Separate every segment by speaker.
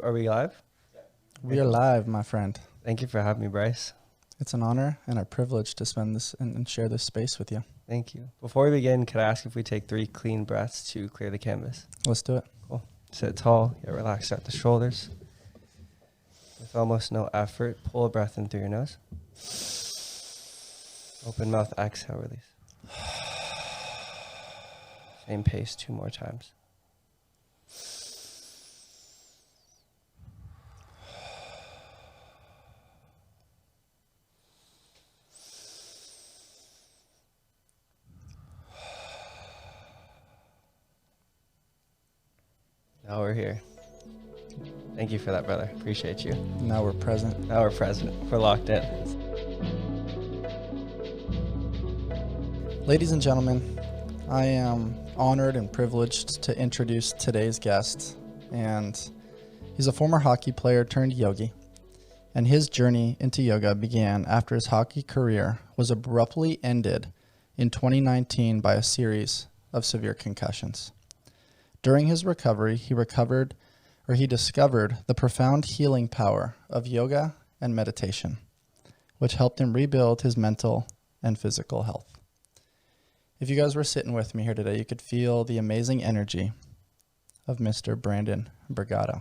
Speaker 1: Are we live?
Speaker 2: We are live, my friend.
Speaker 1: Thank you for having me, Bryce.
Speaker 2: It's an honor and a privilege to spend this and share this space with you.
Speaker 1: Thank you. Before we begin, could I ask if we take 3 clean breaths to clear the canvas?
Speaker 2: Let's do it.
Speaker 1: Cool. Sit tall. Get relaxed at the shoulders. With almost no effort, pull a breath in through your nose. Open mouth, exhale, release. Same pace 2 more times. Now we're here. Thank you for that, brother. Appreciate you.
Speaker 2: Now we're present.
Speaker 1: Now we're present. We're locked in.
Speaker 2: Ladies and gentlemen, I am honored and privileged to introduce today's guest. And he's a former hockey player turned yogi. And his journey into yoga began after his hockey career was abruptly ended in 2019 by a series of severe concussions. During his recovery, he discovered the profound healing power of yoga and meditation, which helped him rebuild his mental and physical health. If you guys were sitting with me here today, you could feel the amazing energy of Mr. Brandon Bergado.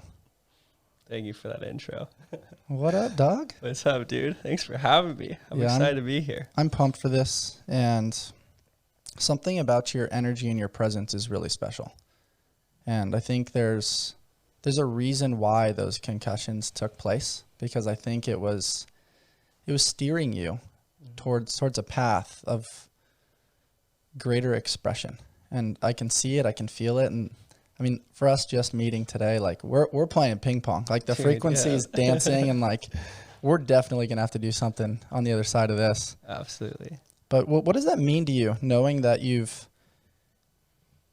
Speaker 1: Thank you for that intro.
Speaker 2: What up, dog?
Speaker 1: What's up, dude? Thanks for having me. I'm excited to be here.
Speaker 2: I'm pumped for this, and something about your energy and your presence is really special. And I think there's a reason why those concussions took place, because I think it was steering you towards a path of greater expression. And I can see it, I can feel it. And I mean, for us just meeting today, like we're playing ping pong, like the frequency's dancing, and like we're definitely gonna have to do something on the other side of this.
Speaker 1: Absolutely.
Speaker 2: But what does that mean to you, knowing that you've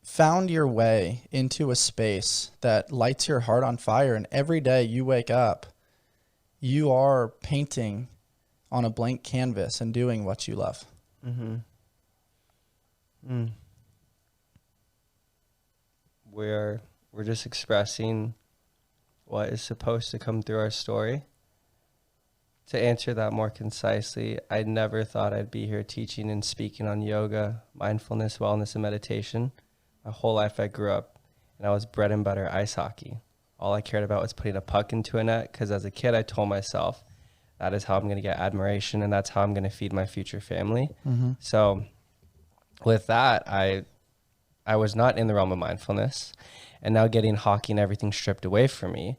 Speaker 2: found your way into a space that lights your heart on fire, and every day you wake up, you are painting on a blank canvas and doing what you love?
Speaker 1: We're just expressing what is supposed to come through our story. To answer that more concisely, I never thought I'd be here teaching and speaking on yoga, mindfulness, wellness, and meditation. My whole life I grew up and I was bread and butter ice hockey. All I cared about was putting a puck into a net, because as a kid I told myself that is how I'm going to get admiration and that's how I'm going to feed my future family. So with that, I was not in the realm of mindfulness, and now getting hockey and everything stripped away from me,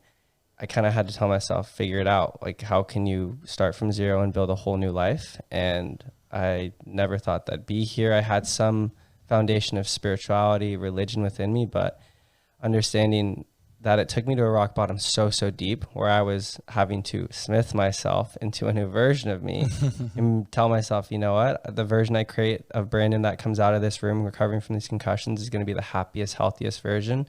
Speaker 1: I kind of had to tell myself, figure it out. Like, how can you start from zero and build a whole new life? And I never thought that'd be here. I had some foundation of spirituality, religion within me, but understanding that it took me to a rock bottom so deep, where I was having to smith myself into a new version of me and tell myself, you know what, the version I create of Brandon that comes out of this room recovering from these concussions is going to be the happiest, healthiest version.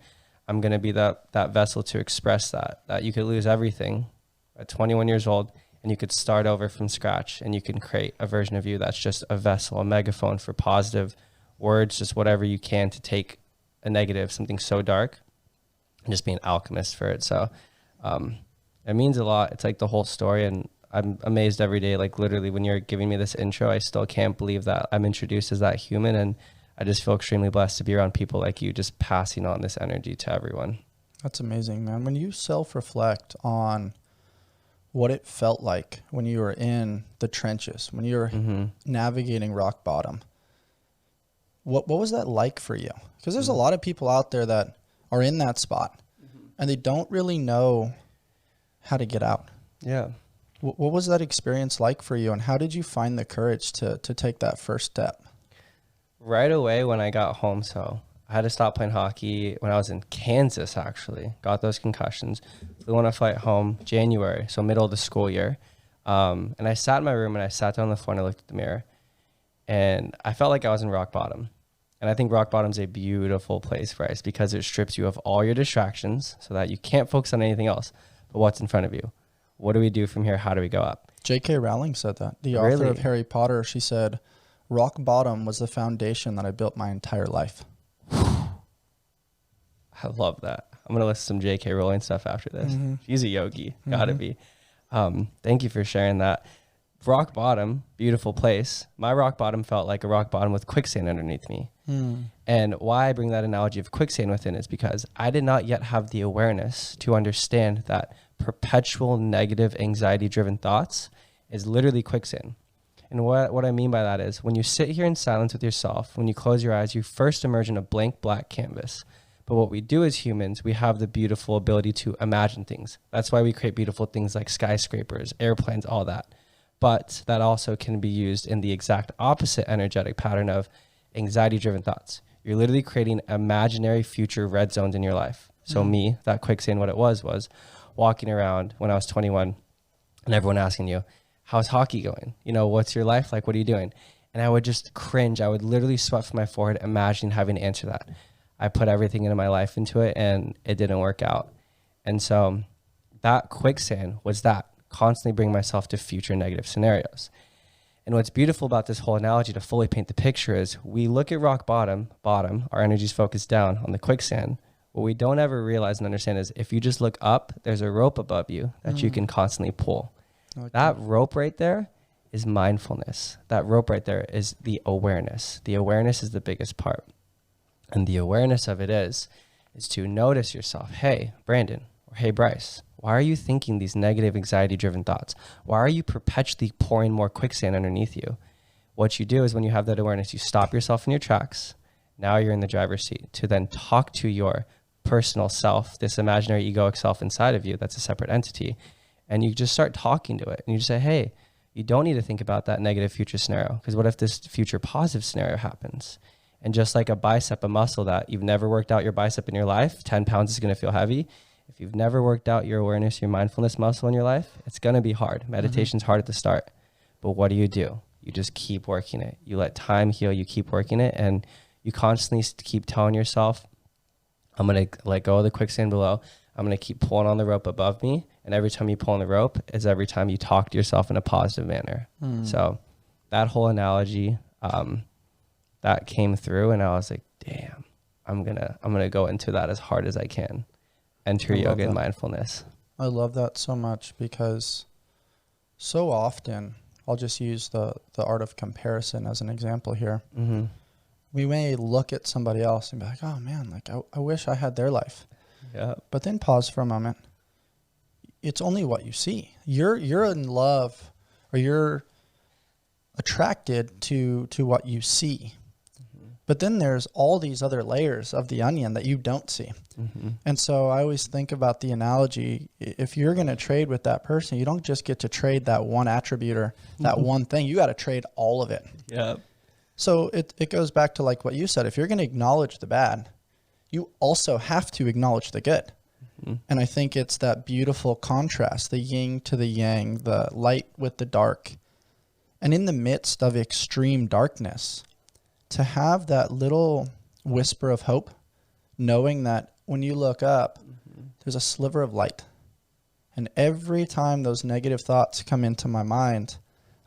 Speaker 1: I'm going to be that vessel to express that you could lose everything at 21 years old and you could start over from scratch, and you can create a version of you that's just a vessel, a megaphone for positive words, just whatever you can to take a negative, something so dark, and just be an alchemist for it. So it means a lot. It's like the whole story, and I'm amazed every day. Like, literally, when you're giving me this intro, I still can't believe that I'm introduced as that human, and I just feel extremely blessed to be around people like you, just passing on this energy to everyone.
Speaker 2: That's amazing, man. When you self-reflect on what it felt like when you were in the trenches, when you were navigating rock bottom, what was that like for you? Because there's a lot of people out there that are in that spot and they don't really know how to get out.
Speaker 1: Yeah.
Speaker 2: What was that experience like for you, and how did you find the courage to take that first step?
Speaker 1: Right away when I got home, so I had to stop playing hockey when I was in Kansas, actually. Got those concussions. Flew on a flight home January, so middle of the school year. And I sat in my room and I sat down on the floor and I looked at the mirror. And I felt like I was in rock bottom. And I think rock bottom's a beautiful place, Bryce, because it strips you of all your distractions so that you can't focus on anything else but what's in front of you. What do we do from here? How do we go up?
Speaker 2: J.K. Rowling said that. The author of Harry Potter, she said, rock bottom was the foundation that I built my entire life.
Speaker 1: I love that. I'm gonna listen to some J.K. Rowling stuff after this. She's a yogi, gotta be. Thank you for sharing that. Rock bottom, beautiful place. My rock bottom felt like a rock bottom with quicksand underneath me. And why I bring that analogy of quicksand within is because I did not yet have the awareness to understand that perpetual negative anxiety-driven thoughts is literally quicksand. And what I mean by that is when you sit here in silence with yourself, when you close your eyes, you first emerge in a blank black canvas. But what we do as humans, we have the beautiful ability to imagine things. That's why we create beautiful things like skyscrapers, airplanes, all that. But that also can be used in the exact opposite energetic pattern of anxiety-driven thoughts. You're literally creating imaginary future red zones in your life. So me, that quicksand, what it was walking around when I was 21 and everyone asking you, how's hockey going? You know, what's your life like? What are you doing? And I would just cringe. I would literally sweat from my forehead, imagining having to answer that. I put everything into my life into it and it didn't work out. And so that quicksand was that. Constantly bring myself to future negative scenarios. And what's beautiful about this whole analogy to fully paint the picture is we look at rock bottom, our energy's focused down on the quicksand. What we don't ever realize and understand is if you just look up, there's a rope above you that you can constantly pull. Okay. That rope right there is mindfulness. That rope right there is the awareness. The awareness is the biggest part. And the awareness of it is to notice yourself. Hey, Brandon, or hey, Bryce, why are you thinking these negative anxiety-driven thoughts? Why are you perpetually pouring more quicksand underneath you? What you do is when you have that awareness, you stop yourself in your tracks. Now you're in the driver's seat to then talk to your personal self, this imaginary egoic self inside of you that's a separate entity. And you just start talking to it. And you just say, hey, you don't need to think about that negative future scenario. Because what if this future positive scenario happens? And just like a bicep, a muscle that you've never worked out your bicep in your life, 10 pounds is going to feel heavy. If you've never worked out your awareness, your mindfulness muscle in your life, it's going to be hard. Meditation's hard at the start. But what do? You just keep working it. You let time heal. You keep working it. And you constantly keep telling yourself, I'm going to let go of the quicksand below. I'm going to keep pulling on the rope above me. And every time you pull on the rope is every time you talk to yourself in a positive manner. So that whole analogy, that came through. And I was like, damn, I'm going to go into that as hard as I can. Enter yoga and mindfulness.
Speaker 2: I love that so much because so often, I'll just use the art of comparison as an example here. We may look at somebody else and be like, oh man, like I wish I had their life.
Speaker 1: Yeah.
Speaker 2: But then pause for a moment. It's only what you see. You're in love or you're attracted to what you see. But then there's all these other layers of the onion that you don't see. And so I always think about the analogy, if you're going to trade with that person, you don't just get to trade that one attribute or that one thing. You got to trade all of it.
Speaker 1: Yeah.
Speaker 2: So it goes back to like what you said. If you're going to acknowledge the bad, you also have to acknowledge the good. And I think it's that beautiful contrast, the yin to the yang, the light with the dark. And in the midst of extreme darkness, to have that little whisper of hope, knowing that when you look up, there's a sliver of light. And every time those negative thoughts come into my mind,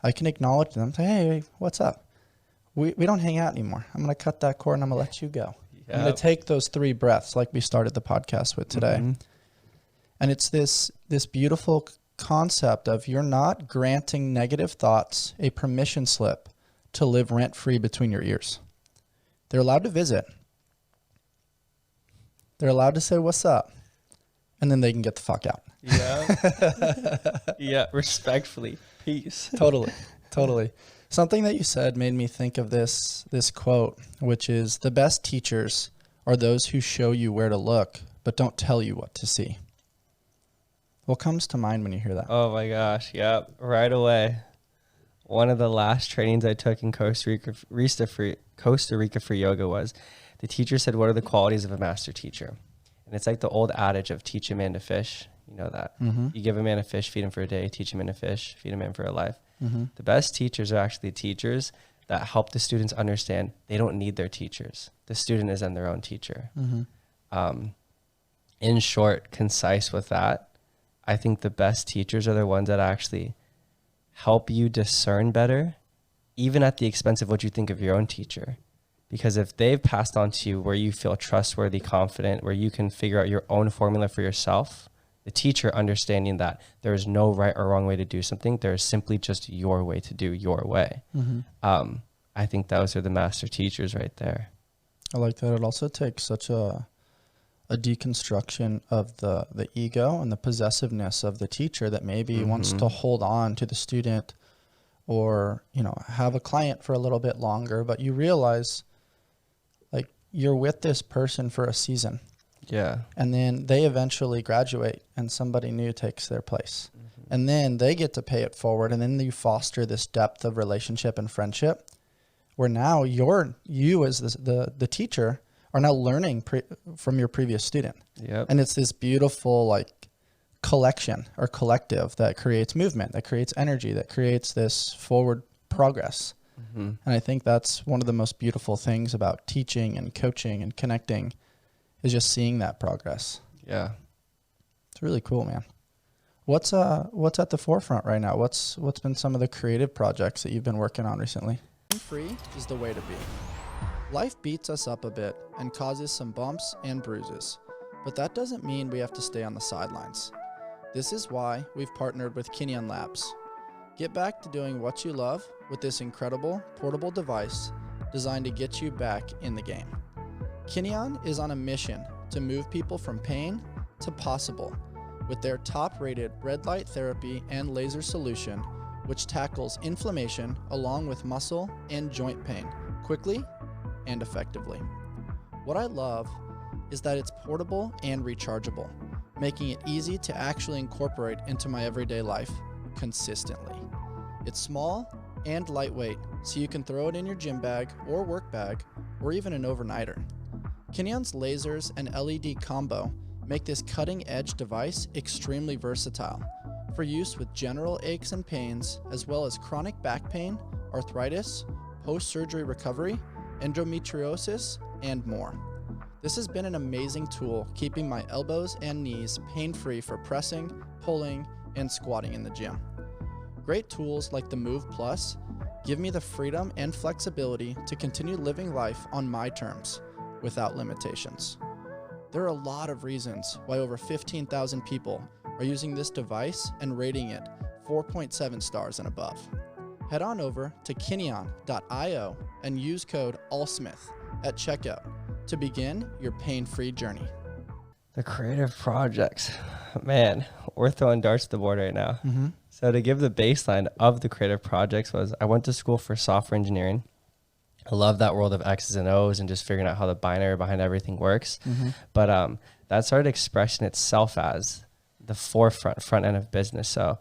Speaker 2: I can acknowledge them, say, hey, what's up? We don't hang out anymore. I'm going to cut that cord and I'm going to let you go. I'm going to take those 3 breaths like we started the podcast with today. And it's this beautiful concept of you're not granting negative thoughts a permission slip to live rent-free between your ears. They're allowed to visit. They're allowed to say, what's up? And then they can get the fuck out.
Speaker 1: Yeah. Yeah, respectfully. Peace.
Speaker 2: Totally. Something that you said made me think of this quote, which is, the best teachers are those who show you where to look, but don't tell you what to see. What comes to mind when you hear that?
Speaker 1: Oh my gosh. Yep. Right away. One of the last trainings I took in Costa Rica for yoga was the teacher said, what are the qualities of a master teacher? And it's like the old adage of teach a man to fish. You know that. You give a man a fish, feed him for a day, teach a man to fish, feed a man for a life. The best teachers are actually teachers that help the students understand they don't need their teachers. The student is then their own teacher. In short, concise with that, I think the best teachers are the ones that actually help you discern better, even at the expense of what you think of your own teacher. Because if they've passed on to you where you feel trustworthy, confident, where you can figure out your own formula for yourself, the teacher understanding that there is no right or wrong way to do something, there is simply just your way to do your way. I think those are the master teachers right there.
Speaker 2: I like that. It also takes such a deconstruction of the ego and the possessiveness of the teacher that maybe wants to hold on to the student or, you know, have a client for a little bit longer, but you realize like you're with this person for a season.
Speaker 1: Yeah.
Speaker 2: And then they eventually graduate and somebody new takes their place. And then they get to pay it forward. And then you foster this depth of relationship and friendship where now you as the teacher are now learning from your previous student.
Speaker 1: Yep.
Speaker 2: And it's this beautiful like collection or collective that creates movement, that creates energy, that creates this forward progress. And I think that's one of the most beautiful things about teaching and coaching and connecting is just seeing that progress.
Speaker 1: Yeah.
Speaker 2: It's really cool, man. What's at the forefront right now? What's been some of the creative projects that you've been working on recently? Free is the way to be. Life beats us up a bit and causes some bumps and bruises, but that doesn't mean we have to stay on the sidelines. This is why we've partnered with Kinyan Labs. Get back to doing what you love with this incredible portable device designed to get you back in the game. Kinyan is on a mission to move people from pain to possible with their top-rated red light therapy and laser solution, which tackles inflammation along with muscle and joint pain quickly and effectively. What I love is that it's portable and rechargeable, making it easy to actually incorporate into my everyday life consistently. It's small and lightweight, so you can throw it in your gym bag or work bag or even an overnighter. Kinyan's lasers and LED combo make this cutting-edge device extremely versatile for use with general aches and pains, as well as chronic back pain, arthritis, post-surgery recovery, endometriosis, and more. This has been an amazing tool keeping my elbows and knees pain-free for pressing, pulling, and squatting in the gym. Great tools like the Move Plus give me the freedom and flexibility to continue living life on my terms without limitations. There are a lot of reasons why over 15,000 people are using this device and rating it 4.7 stars and above. Head on over to kinyan.io and use code ALLSMITH at checkout to begin your pain-free journey.
Speaker 1: The creative projects, man, we're throwing darts to the board right now. So to give the baseline of the creative projects was I went to school for software engineering. I love that world of X's and O's and just figuring out how the binary behind everything works. But that started expressing itself as the front end of business. So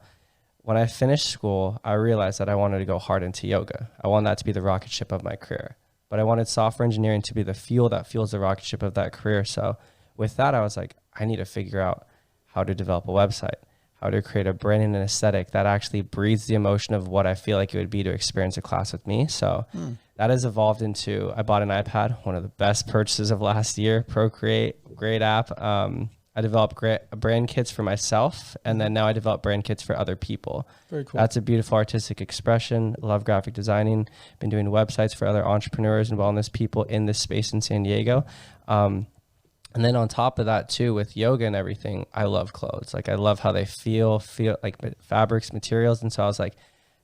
Speaker 1: when I finished school, I realized that I wanted to go hard into yoga. I wanted that to be the rocket ship of my career. But I wanted software engineering to be the fuel that fuels the rocket ship of that career. So with that, I was like, I need to figure out how to develop a website, how to create a brand and an aesthetic that actually breathes the emotion of what I feel like it would be to experience a class with me. So that has evolved into, I bought an iPad, one of the best purchases of last year, Procreate, great app. I developed brand kits for myself, and then now I develop brand kits for other people.
Speaker 2: Very cool.
Speaker 1: That's a beautiful artistic expression. Love graphic designing. Been doing websites for other entrepreneurs and wellness people in this space in San Diego. And then on top of that too, with yoga and everything, I love clothes. Like I love how they feel like fabrics, materials. And so I was like,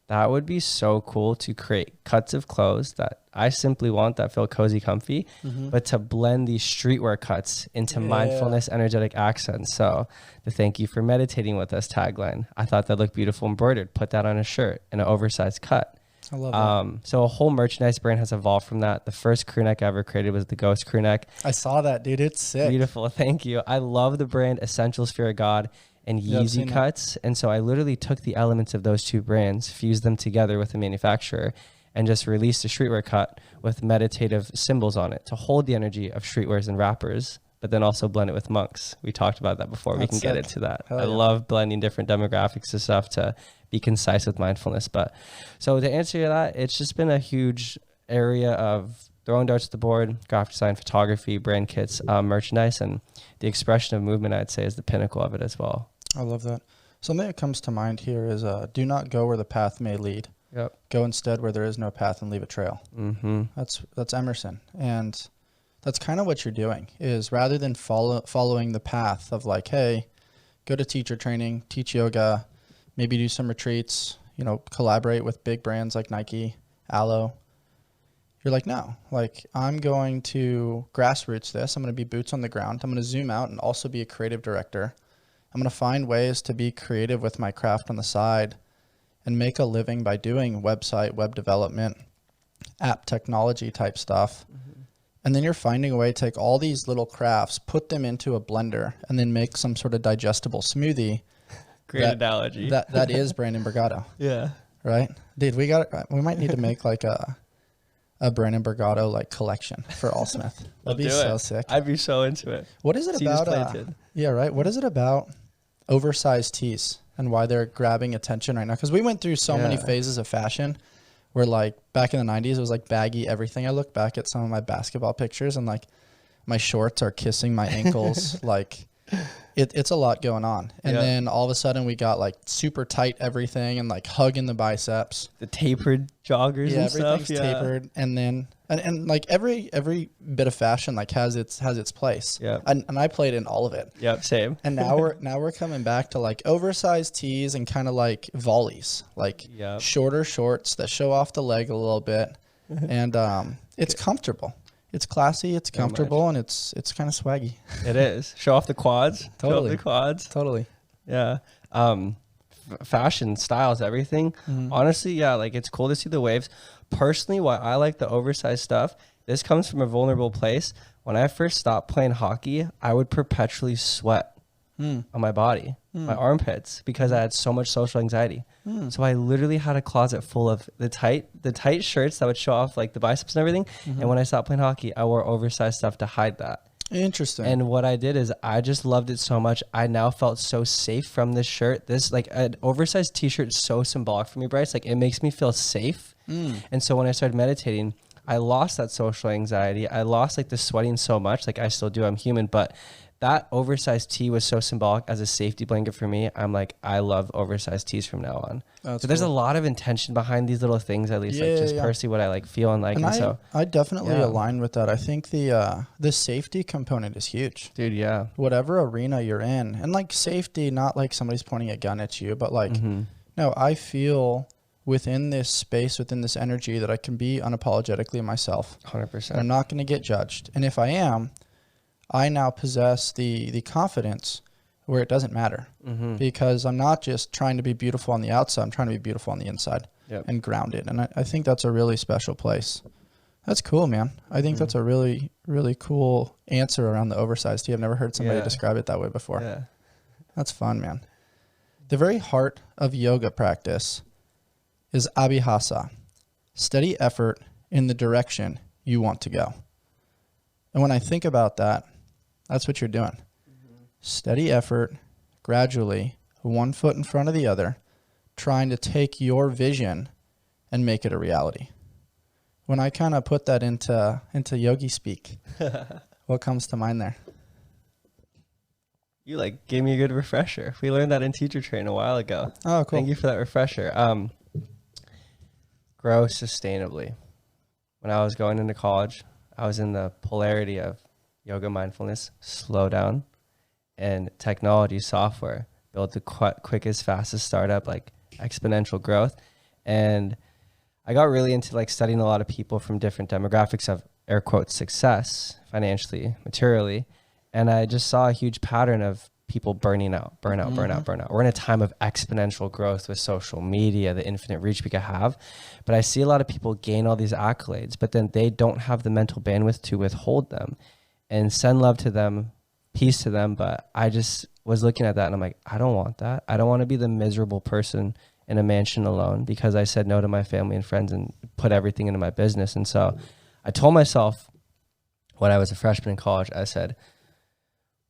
Speaker 1: that would be so cool to create cuts of clothes that I simply want that feel cozy, comfy, but to blend these streetwear cuts into mindfulness, energetic accents. So the thank you for meditating with us tagline, I thought that looked beautiful embroidered. Put that on a shirt in an oversized cut.
Speaker 2: I love that.
Speaker 1: So a whole merchandise brand has evolved from that. The first crew neck I ever created was the Ghost crew neck.
Speaker 2: I saw that, dude. It's sick.
Speaker 1: Beautiful. Thank you. I love the brand Essentials Fear of God and Yeezy cuts. And so I literally took the elements of those two brands, fused them together with the manufacturer, and just released a streetwear cut with meditative symbols on it to hold the energy of streetwears and rappers, but then also blend it with monks. We talked about that before. We can get into that. I love blending different demographics and stuff to be concise with mindfulness. But so to answer that, it's just been a huge area of throwing darts at the board, graphic design, photography, brand kits, merchandise, and the expression of movement, I'd say, is the pinnacle of it as well.
Speaker 2: I love that. Something that comes to mind here is do not go where the path may lead.
Speaker 1: Yep.
Speaker 2: Go instead where there is no path and leave a trail.
Speaker 1: Mm-hmm.
Speaker 2: That's Emerson. And that's kind of what you're doing, is rather than following the path of like, hey, go to teacher training, teach yoga, maybe do some retreats, you know, collaborate with big brands like Nike, Alo. You're like, no, like I'm going to grassroots this. I'm going to be boots on the ground. I'm going to zoom out and also be a creative director. I'm going to find ways to be creative with my craft on the side and make a living by doing website, web development, app technology type stuff. And then you're finding a way to take all these little crafts, put them into a blender, and then make some sort of digestible smoothie.
Speaker 1: Great analogy.
Speaker 2: That is Brandon Bergado.
Speaker 1: Yeah.
Speaker 2: Right? Dude, we might need to make like a Brandon Bergado like collection for Allsmith. That'd be so sick.
Speaker 1: I'd be so into it.
Speaker 2: What is it about? Yeah, right. What is it about oversized tees and why they're grabbing attention right now? Because we went through so many phases of fashion where like back in the 90s, it was like baggy everything. I look back at some of my basketball pictures and like my shorts are kissing my ankles. Like it's a lot going on. And then all of a sudden we got like super tight everything and like hugging the biceps.
Speaker 1: The tapered joggers and stuff.
Speaker 2: Everything's tapered. And then and like every bit of fashion like has its place. Yeah. And I played in all of it.
Speaker 1: Yep, same.
Speaker 2: And now we're coming back to like oversized tees and kind of like volleys, like shorter shorts that show off the leg a little bit. And it's comfortable. It's classy, it's comfortable, and it's kind of swaggy.
Speaker 1: It is. Show off the quads.
Speaker 2: Totally.
Speaker 1: Show off the quads.
Speaker 2: Totally.
Speaker 1: Yeah. Fashion, styles, everything. Honestly, yeah, like it's cool to see the waves. Personally, why I like the oversized stuff, this comes from a vulnerable place. When I first stopped playing hockey, I would perpetually sweat on my body, my armpits, because I had so much social anxiety. So I literally had a closet full of the tight shirts that would show off like the biceps and everything. And when I stopped playing hockey, I wore oversized stuff to hide that.
Speaker 2: Interesting.
Speaker 1: And what I did is I just loved it so much. I now felt so safe from this shirt. This like an oversized t-shirt is so symbolic for me, Bryce. Like it makes me feel safe. And so when I started meditating, I lost that social anxiety. I lost like the sweating so much. Like I still do, I'm human, but that oversized tee was so symbolic as a safety blanket for me. I'm like, I love oversized tees from now on. So there's a lot of intention behind these little things, at least like just personally what I like feel and like. And so
Speaker 2: I definitely align with that. I think the safety component is huge.
Speaker 1: Dude, yeah.
Speaker 2: Whatever arena you're in. And like safety, not like somebody's pointing a gun at you, but like, no, I feel within this space, within this energy that I can be unapologetically myself.
Speaker 1: 100%.
Speaker 2: And I'm not going to get judged. And if I am, I now possess the confidence where it doesn't matter because I'm not just trying to be beautiful on the outside. I'm trying to be beautiful on the inside and grounded. And I think that's a really special place. That's cool, man. I think that's a really, really cool answer around the oversized tee. I've never heard somebody describe it that way before. Yeah. That's fun, man. The very heart of yoga practice is abhyasa, steady effort in the direction you want to go. And when I think about that, that's what you're doing. Steady effort, gradually, one foot in front of the other, trying to take your vision and make it a reality. When I kind of put that into yogi speak, what comes to mind there?
Speaker 1: You like gave me a good refresher. We learned that in teacher train a while ago.
Speaker 2: Oh, cool.
Speaker 1: Thank you for that refresher. Grow sustainably. When I was going into college, I was in the polarity of yoga, mindfulness, slow down, and technology software. Built the quickest, fastest startup, like exponential growth. And I got really into like studying a lot of people from different demographics of air quotes success, financially, materially. And I just saw a huge pattern of people burning out. We're in a time of exponential growth with social media, the infinite reach we could have. But I see a lot of people gain all these accolades, but then they don't have the mental bandwidth to withhold them and send love to them, peace to them. But I just was looking at that and I'm like, I don't want that. I don't want to be the miserable person in a mansion alone because I said no to my family and friends and put everything into my business. And so I told myself when I was a freshman in college, I said,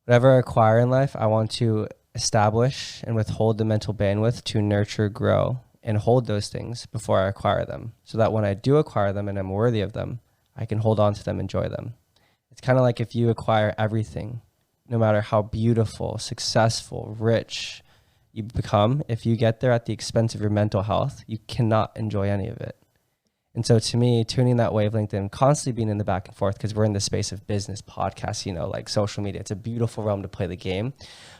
Speaker 1: whatever I acquire in life, I want to establish and withhold the mental bandwidth to nurture, grow, and hold those things before I acquire them. So that when I do acquire them and I'm worthy of them, I can hold on to them, enjoy them. It's kind of like if you acquire everything, no matter how beautiful, successful, rich, you become, if you get there at the expense of your mental health, you cannot enjoy any of it. And so to me, tuning that wavelength and constantly being in the back and forth, because we're in the space of business, podcasts, you know, like social media, it's a beautiful realm to play the game.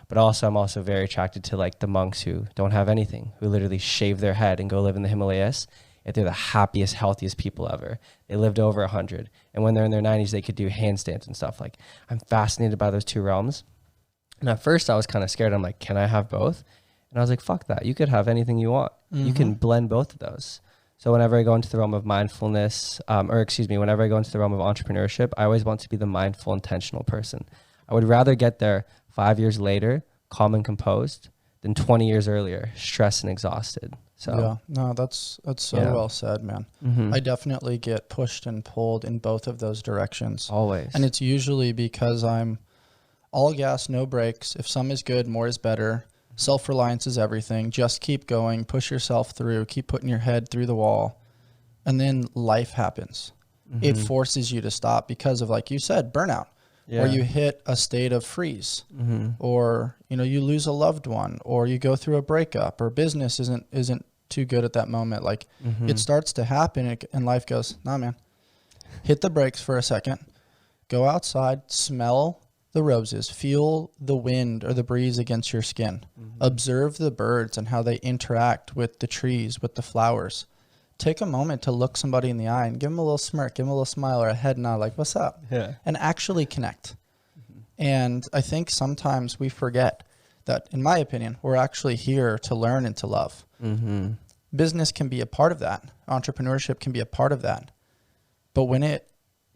Speaker 1: But also, I'm also very attracted to like the monks who don't have anything, who literally shave their head and go live in the Himalayas. Yet they're the happiest, healthiest people ever. They lived over 100. And when they're in their 90s, they could do handstands and stuff. Like, I'm fascinated by those two realms. And at first I was kind of scared. I'm like, can I have both? And I was like, fuck that. You could have anything you want. You can blend both of those. So whenever I go into the realm of mindfulness, whenever I go into the realm of entrepreneurship, I always want to be the mindful, intentional person. I would rather get there 5 years later, calm and composed, than 20 years earlier, stressed and exhausted. So
Speaker 2: yeah, no, that's so well said, man. I definitely get pushed and pulled in both of those directions.
Speaker 1: Always.
Speaker 2: And it's usually because I'm all gas, no brakes. If some is good, more is better. Self-reliance is everything. Just keep going, push yourself through, keep putting your head through the wall. And then life happens. It forces you to stop because of, like you said, burnout. Or you hit a state of freeze, or, you know, you lose a loved one, or you go through a breakup, or business isn't too good at that moment. Like it starts to happen and life goes, nah, man, hit the brakes for a second, go outside, smell the roses, feel the wind or the breeze against your skin, observe the birds and how they interact with the trees, with the flowers. Take a moment to look somebody in the eye and give them a little smirk, give them a little smile or a head nod, like, what's up?
Speaker 1: Yeah.
Speaker 2: And actually connect. And I think sometimes we forget that, in my opinion, we're actually here to learn and to love. Business can be a part of that. Entrepreneurship can be a part of that. But when it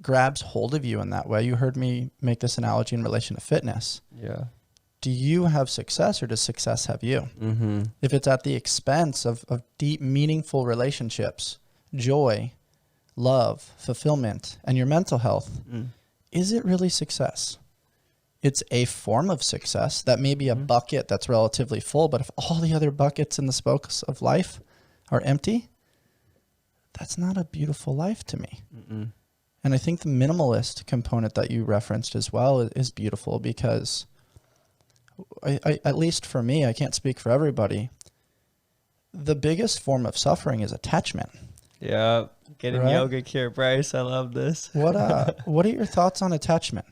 Speaker 2: grabs hold of you in that way, you heard me make this analogy in relation to fitness.
Speaker 1: Yeah.
Speaker 2: Do you have success or does success have you? If it's at the expense of deep, meaningful relationships, joy, love, fulfillment, and your mental health, is it really success? It's a form of success that may be a bucket that's relatively full, but if all the other buckets in the spokes of life are empty, that's not a beautiful life to me. And I think the minimalist component that you referenced as well is beautiful because I, at least for me, I can't speak for everybody, the biggest form of suffering is attachment.
Speaker 1: Yeah. Getting
Speaker 2: Right?
Speaker 1: yoga cure, Bryce. I love this.
Speaker 2: What are your thoughts on attachment?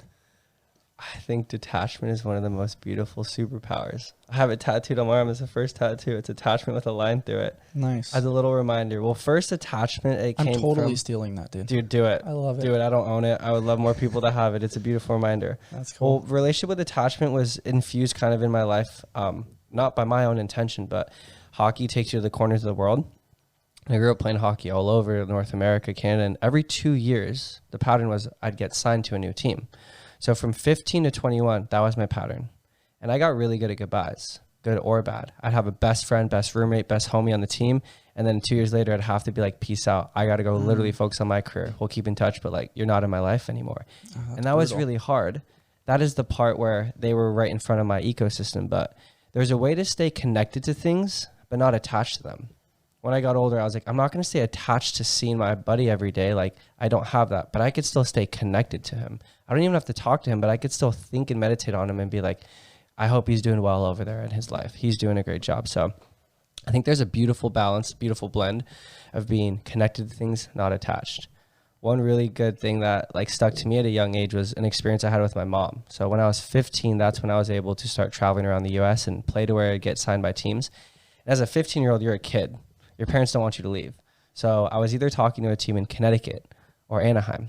Speaker 1: I think detachment is one of the most beautiful superpowers. I have it tattooed on my arm as the first tattoo. It's attachment with a line through it.
Speaker 2: Nice.
Speaker 1: As a little reminder. Well, first attachment,
Speaker 2: I'm totally stealing that, dude.
Speaker 1: Dude, do it.
Speaker 2: I love it.
Speaker 1: Do it. I don't own it. I would love more people to have it. It's a beautiful reminder.
Speaker 2: That's cool.
Speaker 1: Well, relationship with attachment was infused kind of in my life, not by my own intention, but hockey takes you to the corners of the world. I grew up playing hockey all over North America, Canada, and every 2 years, the pattern was I'd get signed to a new team. So from 15 to 21, that was my pattern. And I got really good at goodbyes, good or bad. I'd have a best friend, best roommate, best homie on the team. And then 2 years later, I'd have to be like, peace out. I got to go literally focus on my career. We'll keep in touch, but like, you're not in my life anymore. And that was really hard. That is the part where they were right in front of my ecosystem. But there's a way to stay connected to things, but not attached to them. When I got older, I was like, I'm not going to stay attached to seeing my buddy every day. Like, I don't have that, but I could still stay connected to him. I don't even have to talk to him, but I could still think and meditate on him and be like, I hope he's doing well over there in his life. He's doing a great job. So I think there's a beautiful balance, beautiful blend of being connected to things, not attached. One really good thing that like stuck to me at a young age was an experience I had with my mom. So when I was 15, that's when I was able to start traveling around the US and play to where I'd get signed by teams. And as a 15-year-old, you're a kid. Your parents don't want you to leave. So I was either talking to a team in Connecticut or Anaheim.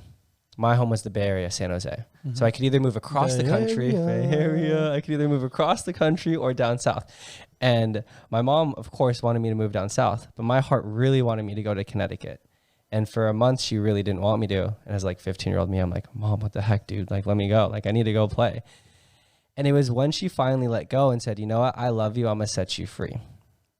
Speaker 1: My home was the Bay Area, San Jose. So I could either move across the country, Bay Area. I could either move across the country or down south. And my mom, of course, wanted me to move down south, but my heart really wanted me to go to Connecticut. And for a month, she really didn't want me to. And as like 15-year-old me, I'm like, Mom, what the heck, dude? Like, let me go. Like, I need to go play. And it was when she finally let go and said, you know what? I love you. I'm going to set you free.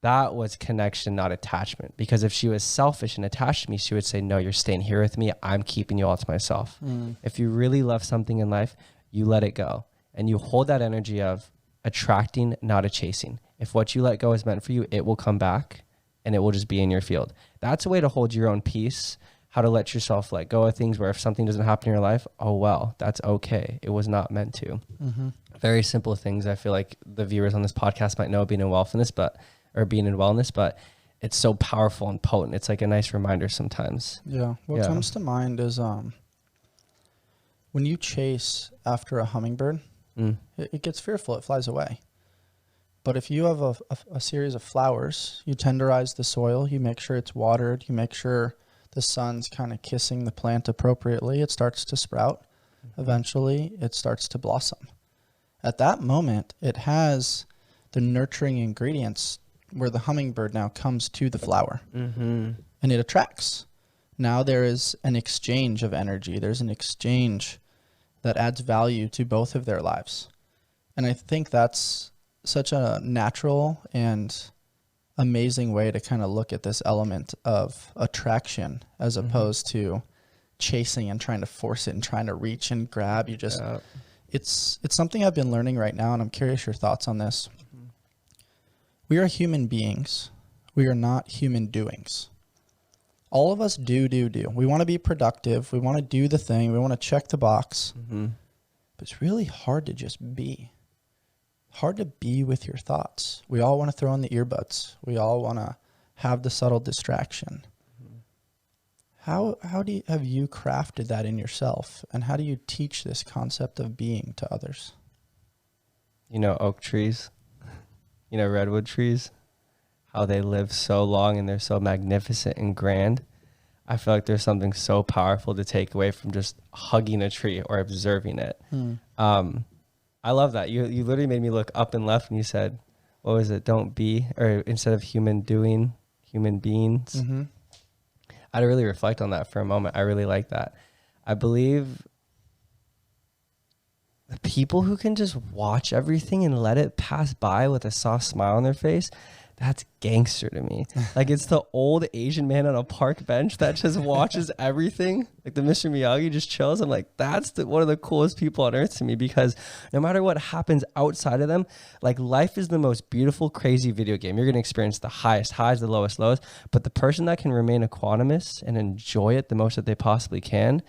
Speaker 1: That was connection, not attachment. Because if she was selfish and attached to me, she would say, no, you're staying here with me. I'm keeping you all to myself. If you really love something in life, you let it go. And you hold that energy of attracting, not a chasing. If what you let go is meant for you, it will come back and it will just be in your field. That's a way to hold your own peace, how to let yourself let go of things where if something doesn't happen in your life, oh, well, that's okay. It was not meant to.
Speaker 2: Mm-hmm.
Speaker 1: Very simple things. I feel like the viewers on this podcast might know being in wellness, but it's so powerful and potent. It's like a nice reminder sometimes.
Speaker 2: Yeah. What comes to mind is when you chase after a hummingbird, it gets fearful. It flies away. But if you have a series of flowers, you tenderize the soil, you make sure it's watered, you make sure the sun's kind of kissing the plant appropriately, it starts to sprout. Eventually, it starts to blossom. At that moment, it has the nurturing ingredients where the hummingbird now comes to the flower. And it attracts. Now there is an exchange of energy. There's an exchange that adds value to both of their lives. And I think that's such a natural and amazing way to kind of look at this element of attraction as opposed to chasing and trying to force it and trying to reach and grab. You just, it's something I've been learning right now, and I'm curious your thoughts on this. We are human beings. We are not human doings. All of us do. We want to be productive. We want to do the thing. We want to check the box. But it's really hard to just be. Hard to be with your thoughts. We all want to throw in the earbuds. We all want to have the subtle distraction. How have you crafted that in yourself? And how do you teach this concept of being to others?
Speaker 1: You know, oak trees, you know, redwood trees, how they live so long and they're so magnificent and grand. I feel like there's something so powerful to take away from just hugging a tree or observing it. I love that. You literally made me look up and left when you said, what was it? Don't be, or instead of human doing, human beings. I had to really reflect on that for a moment. I really like that. I believe the people who can just watch everything and let it pass by with a soft smile on their face, that's gangster to me. Like, it's the old Asian man on a park bench that just watches everything. Like the Mr. Miyagi just chills. I'm like, that's one of the coolest people on earth to me, because no matter what happens outside of them, like, life is the most beautiful, crazy video game. You're going to experience the highest highs, the lowest lows. But the person that can remain equanimous and enjoy it the most that they possibly can,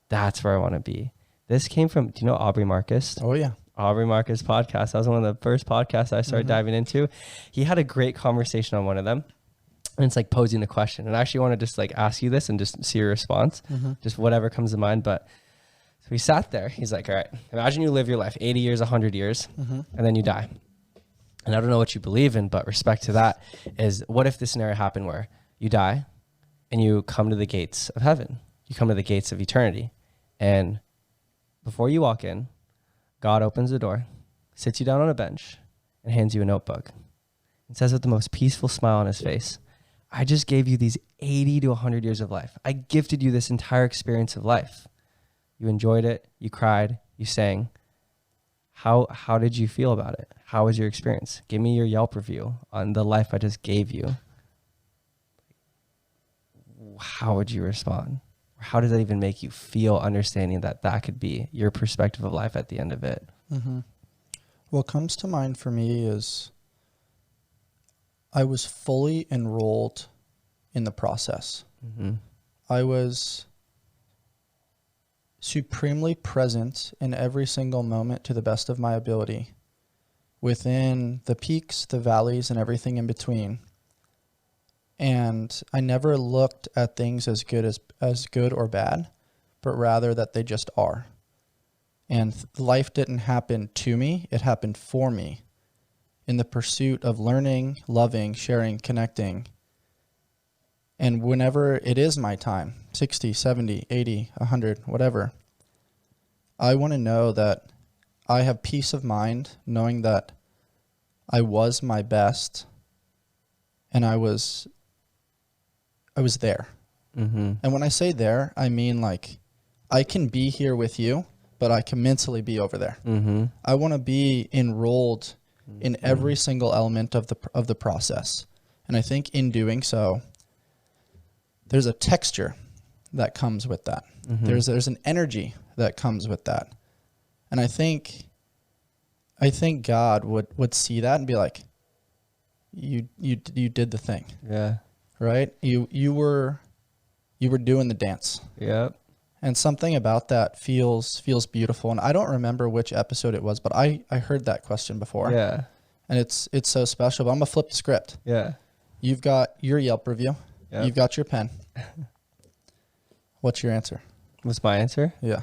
Speaker 1: that's where I want to be. This came from, do you know Aubrey Marcus?
Speaker 2: Oh, yeah.
Speaker 1: Aubrey Marcus podcast. That was one of the first podcasts I started diving into. He had a great conversation on one of them. And it's like posing a question. And I actually want to just like ask you this and just see your response. Just whatever comes to mind. But so we sat there. He's like, all right, imagine you live your life 80 years, 100 years, and then you die. And I don't know what you believe in, but respect to that is, what if this scenario happened where you die and you come to the gates of heaven? You come to the gates of eternity. And before you walk in, God opens the door, sits you down on a bench, and hands you a notebook, and says with the most peaceful smile on his face, I just gave you these 80 to 100 years of life. I gifted you this entire experience of life. You enjoyed it. You cried. You sang. How did you feel about it? How was your experience? Give me your Yelp review on the life I just gave you. How would you respond? How does that even make you feel, understanding that that could be your perspective of life at the end of it?
Speaker 2: What comes to mind for me is I was fully enrolled in the process. I was supremely present in every single moment to the best of my ability, within the peaks, the valleys, and everything in between. And I never looked at things as good or bad, but rather that they just are. And life didn't happen to me, it happened for me, in the pursuit of learning, loving, sharing, connecting. And whenever it is my time, 60, 70, 80, 100, whatever, I want to know that I have peace of mind knowing that I was my best and I was there. And when I say there, I mean like I can be here with you, but I can mentally be over there. I want to be enrolled in every single element of the process. And I think in doing so, there's a texture that comes with that. There's an energy that comes with that. And I think God would see that and be like, you did the thing.
Speaker 1: Yeah.
Speaker 2: Right? You were you were doing the dance.
Speaker 1: Yep.
Speaker 2: And something about that feels beautiful. And I don't remember which episode it was, but I heard that question before.
Speaker 1: Yeah.
Speaker 2: And it's so special. But I'm going to flip the script.
Speaker 1: Yeah.
Speaker 2: You've got your Yelp review.
Speaker 1: Yep.
Speaker 2: You've got your pen. What's your answer?
Speaker 1: What's my answer?
Speaker 2: Yeah.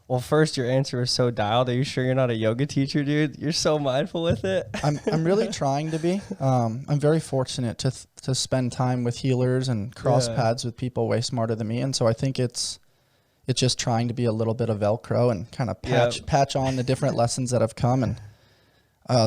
Speaker 1: Well, first, your answer was so dialed. Are you sure you're not a yoga teacher, dude? You're so mindful with it.
Speaker 2: I'm really trying to be. I'm very fortunate to spend time with healers and cross paths with people way smarter than me. And so I think it's just trying to be a little bit of Velcro and kind of patch on the different lessons that have come. And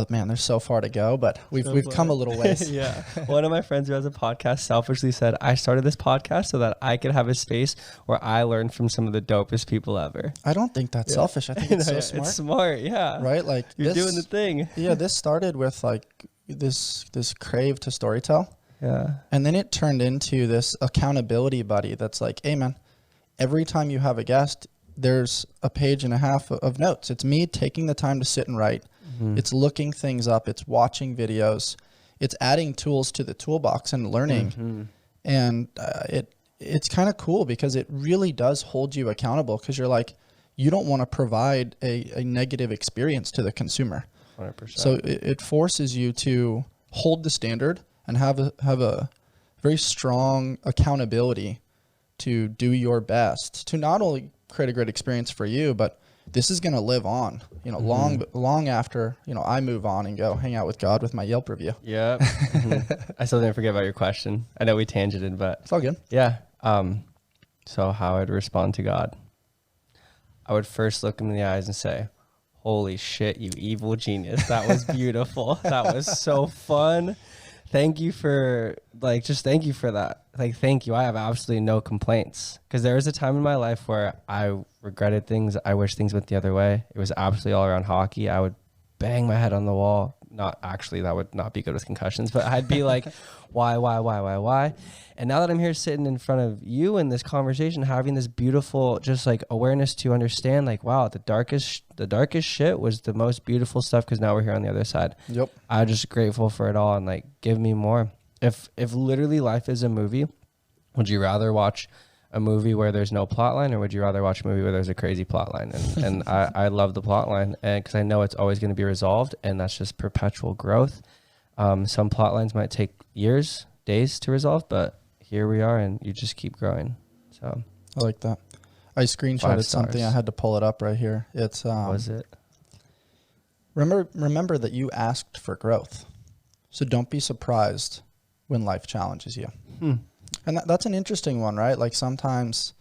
Speaker 2: man, there's so far to go, but we've come a little ways.
Speaker 1: Yeah. One of my friends who has a podcast selfishly said, I started this podcast so that I could have a space where I learn from some of the dopest people ever.
Speaker 2: I don't think that's selfish. I think it's so smart.
Speaker 1: It's smart. Yeah.
Speaker 2: Right? Like
Speaker 1: you're doing the thing.
Speaker 2: Yeah. This started with like this crave to storytell.
Speaker 1: Yeah.
Speaker 2: And then it turned into this accountability buddy that's like, hey man, every time you have a guest, there's a page and a half of notes. It's me taking the time to sit and write. Mm-hmm. It's looking things up. It's watching videos. It's adding tools to the toolbox and learning. Mm-hmm. And it's kind of cool because it really does hold you accountable because you're like, you don't want to provide a negative experience to the consumer.
Speaker 1: 100%.
Speaker 2: So it forces you to hold the standard and have a very strong accountability to do your best to not only create a great experience for you, but this is going to live on, long after, I move on and go hang out with God with my Yelp review.
Speaker 1: Yeah. Mm-hmm. I still didn't forget about your question. I know we tangented, but
Speaker 2: it's all good.
Speaker 1: Yeah. So how I'd respond to God, I would first look him in the eyes and say, holy shit, you evil genius. That was beautiful. That was so fun. Thank you for thank you for that. Thank you. I have absolutely no complaints because there was a time in my life where I regretted things. I wish things went the other way. It was absolutely all around hockey. I would bang my head on the wall. Not actually, that would not be good with concussions, but I'd be like, why? And now that I'm here sitting in front of you in this conversation, having this beautiful, just like awareness to understand wow, the darkest shit was the most beautiful stuff. Cause now we're here on the other side.
Speaker 2: Yep.
Speaker 1: I'm just grateful for it all. And give me more. If literally life is a movie, would you rather watch a movie where there's no plot line, or would you rather watch a movie where there's a crazy plot line? And I love the plot line, and because I know it's always going to be resolved, and that's just perpetual growth. Some plot lines might take years, days to resolve, but here we are, and you just keep growing. So
Speaker 2: I like that. I screenshotted something. I had to pull it up right here. It's
Speaker 1: what was it?
Speaker 2: Remember that you asked for growth, so don't be surprised when life challenges you. And that's an interesting one, right? Like sometimes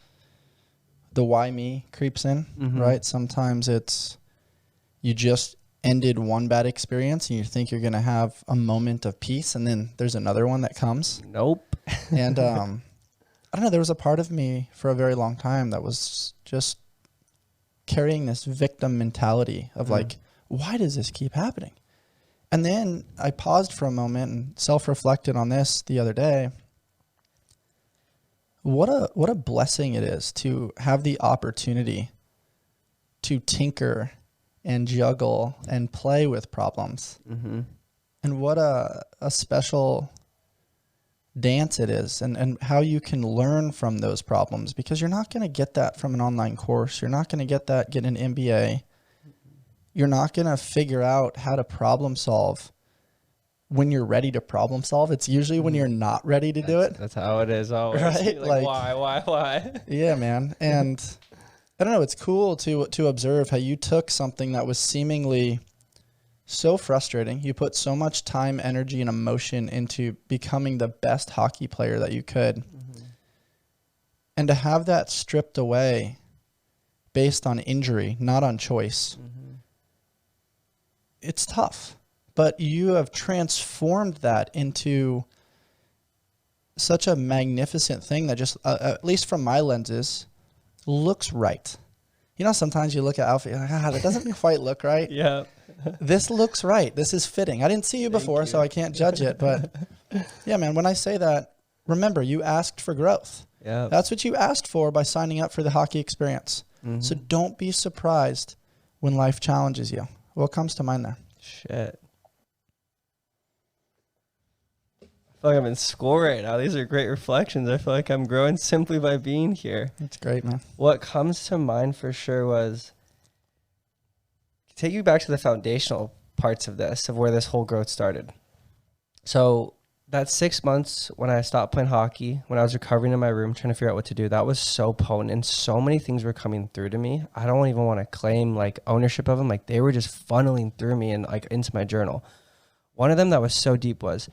Speaker 2: the why me creeps in, right? Sometimes it's you just ended one bad experience and you think you're going to have a moment of peace, and then there's another one that comes.
Speaker 1: Nope.
Speaker 2: And I don't know, there was a part of me for a very long time that was just carrying this victim mentality of why does this keep happening? And then I paused for a moment and self-reflected on this the other day. What a blessing it is to have the opportunity to tinker and juggle and play with problems. Mm-hmm. And what a special dance it is, and how you can learn from those problems, because you're not going to get that from an online course. You're not going to get an MBA. You're not going to figure out how to problem solve when you're ready to problem solve. It's usually when you're not ready to do it.
Speaker 1: That's how it is always.
Speaker 2: Right?
Speaker 1: Why?
Speaker 2: Yeah, man. And I don't know, it's cool to observe how you took something that was seemingly so frustrating. You put so much time, energy, and emotion into becoming the best hockey player that you could. Mm-hmm. And to have that stripped away based on injury, not on choice. Mm-hmm. It's tough, but you have transformed that into such a magnificent thing that just, at least from my lenses, looks right. Sometimes you look at outfit, you're like, that doesn't quite look right.
Speaker 1: Yeah.
Speaker 2: This looks right. This is fitting. I didn't see you before, so I can't judge it. But yeah, man, when I say that, remember, you asked for growth.
Speaker 1: Yeah.
Speaker 2: That's what you asked for by signing up for the hockey experience. Mm-hmm. So don't be surprised when life challenges you. What comes to mind there?
Speaker 1: Shit. I feel like I'm in school right now. These are great reflections. I feel like I'm growing simply by being here.
Speaker 2: That's great, man.
Speaker 1: What comes to mind for sure was, take you back to the foundational parts of this, of where this whole growth started. So that 6 months when I stopped playing hockey, when I was recovering in my room, trying to figure out what to do, that was so potent, and so many things were coming through to me. I don't even want to claim like ownership of them. Like, they were just funneling through me and like into my journal. One of them that was so deep was,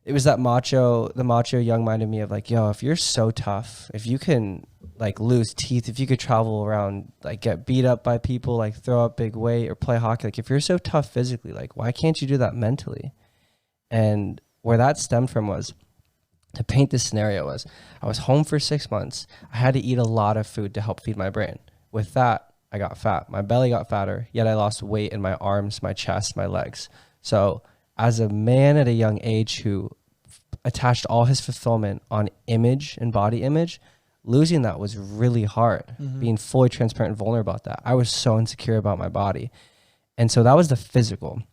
Speaker 1: it was that the macho young mind of me of like, yo, if you're so tough, if you can like lose teeth, if you could travel around, like get beat up by people, like throw up big weight or play hockey, like if you're so tough physically, like why can't you do that mentally? And where that stemmed from was, to paint this scenario, was I was home for 6 months. I had to eat a lot of food to help feed my brain. With that, I got fat. My belly got fatter, yet I lost weight in my arms, my chest, my legs. So as a man at a young age who attached all his fulfillment on image and body image, losing that was really hard. Being fully transparent and vulnerable about that. I was so insecure about my body. And so that was the physical.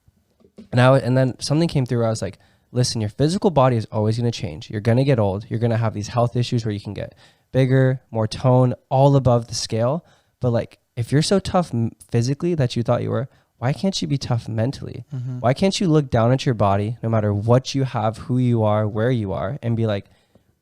Speaker 1: And then something came through where I was like, listen, your physical body is always going to change. You're going to get old. You're going to have these health issues where you can get bigger, more tone, all above the scale. But like, if you're so tough physically that you thought you were, why can't you be tough mentally? Why can't you look down at your body, no matter what you have, who you are, where you are, and be like,